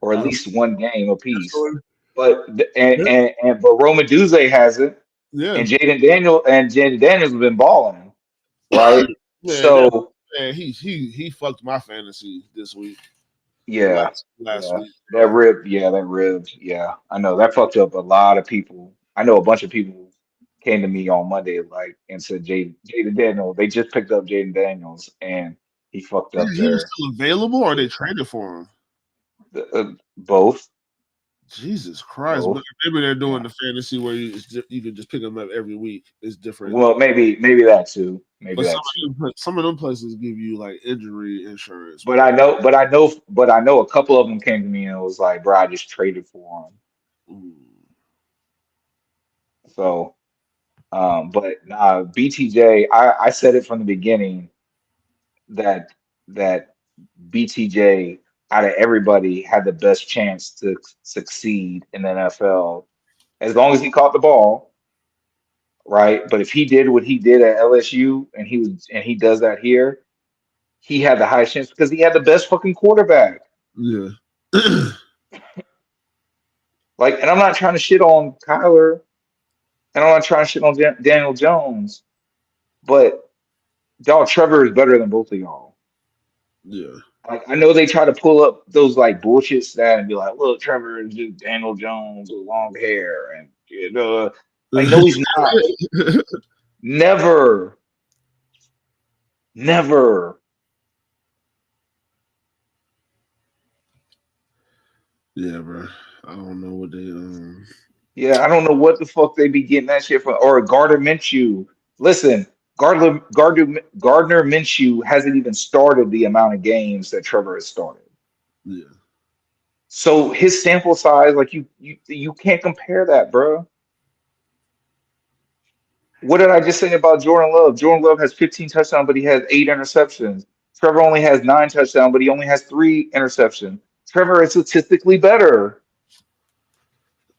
or at Uh, least one game apiece. so, But but Roma Duze hasn't, yeah, and Jaden Daniels have been balling, right? man. So Man, he fucked my fantasy this week. yeah, Last yeah, week, that bro. rib, yeah, that rib, yeah. I know that fucked up a lot of people. I know a bunch of people came to me on Monday like and said Jaden Daniels. They just picked up Jaden Daniels and he fucked up He was their still available, or they traded for him. both. Jesus Christ! Both. Maybe they're doing Yeah. the fantasy where you can just pick them up every week. It's different. Well, maybe that too. Maybe But that too. some of them places give you like injury insurance, But bro. I know a couple of them came to me and was like, bro, I just traded for him. Ooh. So, but nah, BTJ, I said it from the beginning that that BTJ out of everybody had the best chance to succeed in the NFL as long as he caught the ball, right? But if he did what he did at LSU and he does that here, he had the highest chance because he had the best fucking quarterback. Yeah. Like, and I'm not trying to shit on Kyler, and I'm not trying to shit on Daniel Jones, but y'all, Trevor is better than both of y'all. Yeah. Like, I know they try to pull up those like bullshit stats and be like, "Look, Trevor is just Daniel Jones with long hair," and like, no, he's not. Never, never. Yeah, bro. I don't know what they Yeah, I don't know what the fuck they be getting that shit from. Or Gardner Minshew. Listen, Gardner Minshew hasn't even started the amount of games that Trevor has started. yeah. So his sample size, like you can't compare that, bro. What did I just say about Jordan Love? Jordan Love has 15 touchdowns, but he has 8 interceptions. Trevor only has 9 touchdowns, but he only has 3 interceptions. Trevor is statistically better,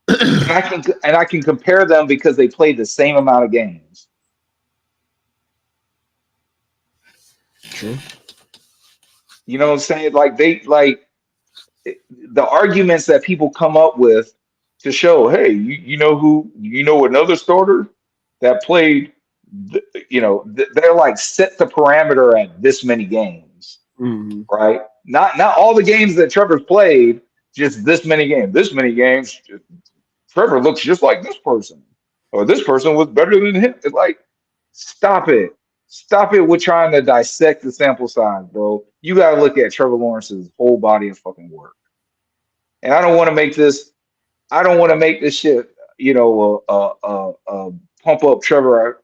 and I can compare them because they played the same amount of games. True. You know what I'm saying? Like the arguments that people come up with to show, hey, you know another starter that played, they're like set the parameter at this many games, Mm-hmm. right? Not all the games that Trevor's played, just this many games. This many games, Trevor looks just like this person, or this person was better than him. It's like, stop it. Stop it with trying to dissect the sample size, bro. You got to look at Trevor Lawrence's whole body of fucking work. And I don't want to make this shit, pump up Trevor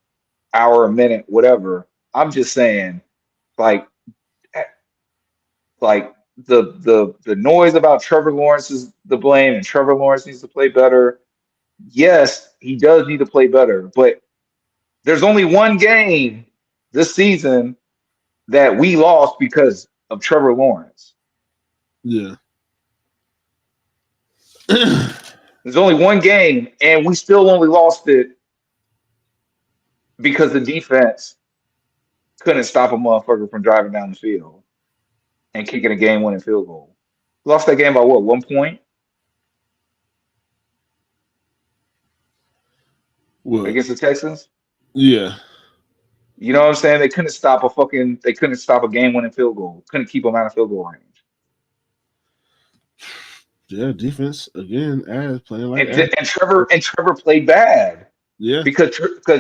hour a minute, whatever. I'm just saying, like, like the noise about Trevor Lawrence is the blame, and Trevor Lawrence needs to play better. Yes, he does need to play better, but there's only one game this season that we lost because of Trevor Lawrence. Yeah. There's only one game, and we still only lost it because the defense couldn't stop a motherfucker from driving down the field and kicking a game-winning field goal. Lost that game by what, 1 point What? against the Texans? Yeah. You know what I'm saying? They couldn't stop a game-winning field goal. Couldn't keep them out of field goal range. Yeah, defense again, ass playing like And ass. Trevor played bad Yeah. because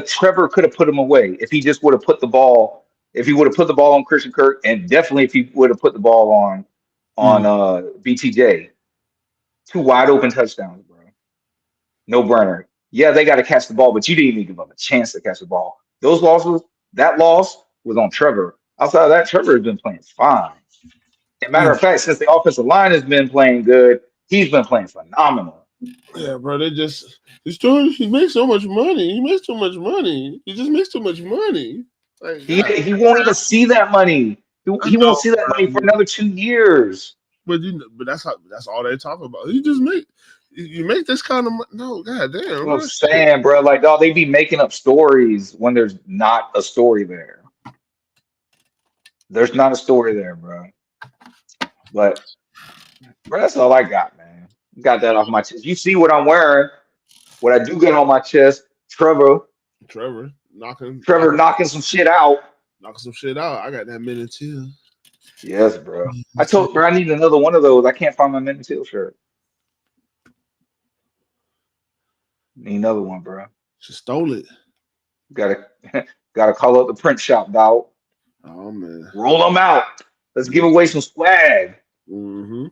Trevor could have put him away if he just would have put the ball. If he would have put the ball on Christian Kirk, and definitely if he would have put the ball on Mm. BTJ, 2 wide open touchdowns, bro. No burner. Yeah, they got to catch the ball, but you didn't even give them a chance to catch the ball. That loss was on Trevor. Outside of that, Trevor has been playing fine. As a matter of fact, since the offensive line has been playing good, he's been playing phenomenal. Yeah, bro. He makes so much money. He makes too much money. He just makes too much money. Like, God, He won't even see that money. I He won't know, see that money for bro. another 2 years. But that's all they talk about. You make this kind of money. No, goddamn, What I'm bro. Shit. saying, bro, like, dog, they be making up stories when there's not a story there. There's not a story there, bro. But, bro, that's all I got, man. Got that off my chest. You see what I'm wearing? What I do get on my chest, Trevor knocking Knocking some shit out. some shit out. I got that minute too. Yes, bro. I told bro I need another one of those. I can't find my Men Till shirt. Need another one, bro. She stole it. Gotta gotta call up the print shop, dog. Oh man. Roll them out. Let's give away some swag. Mm-hmm.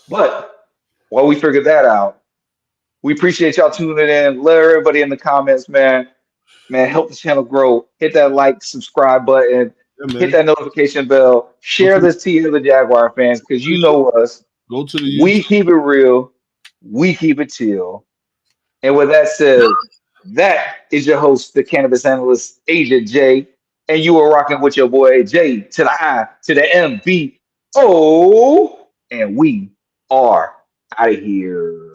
But while we figure that out, we appreciate y'all tuning in. Let everybody in the comments, man. Man, help the channel grow. Hit that like, subscribe button. Yeah, Hit that notification bell. Share this to the Jaguar fans because you know us. Go to the We YouTube. keep it real. We keep it teal. And with that said, that is your host, the cannabis analyst, Agent J. And you are rocking with your boy J to the I to the M-B-O. And we are out of here.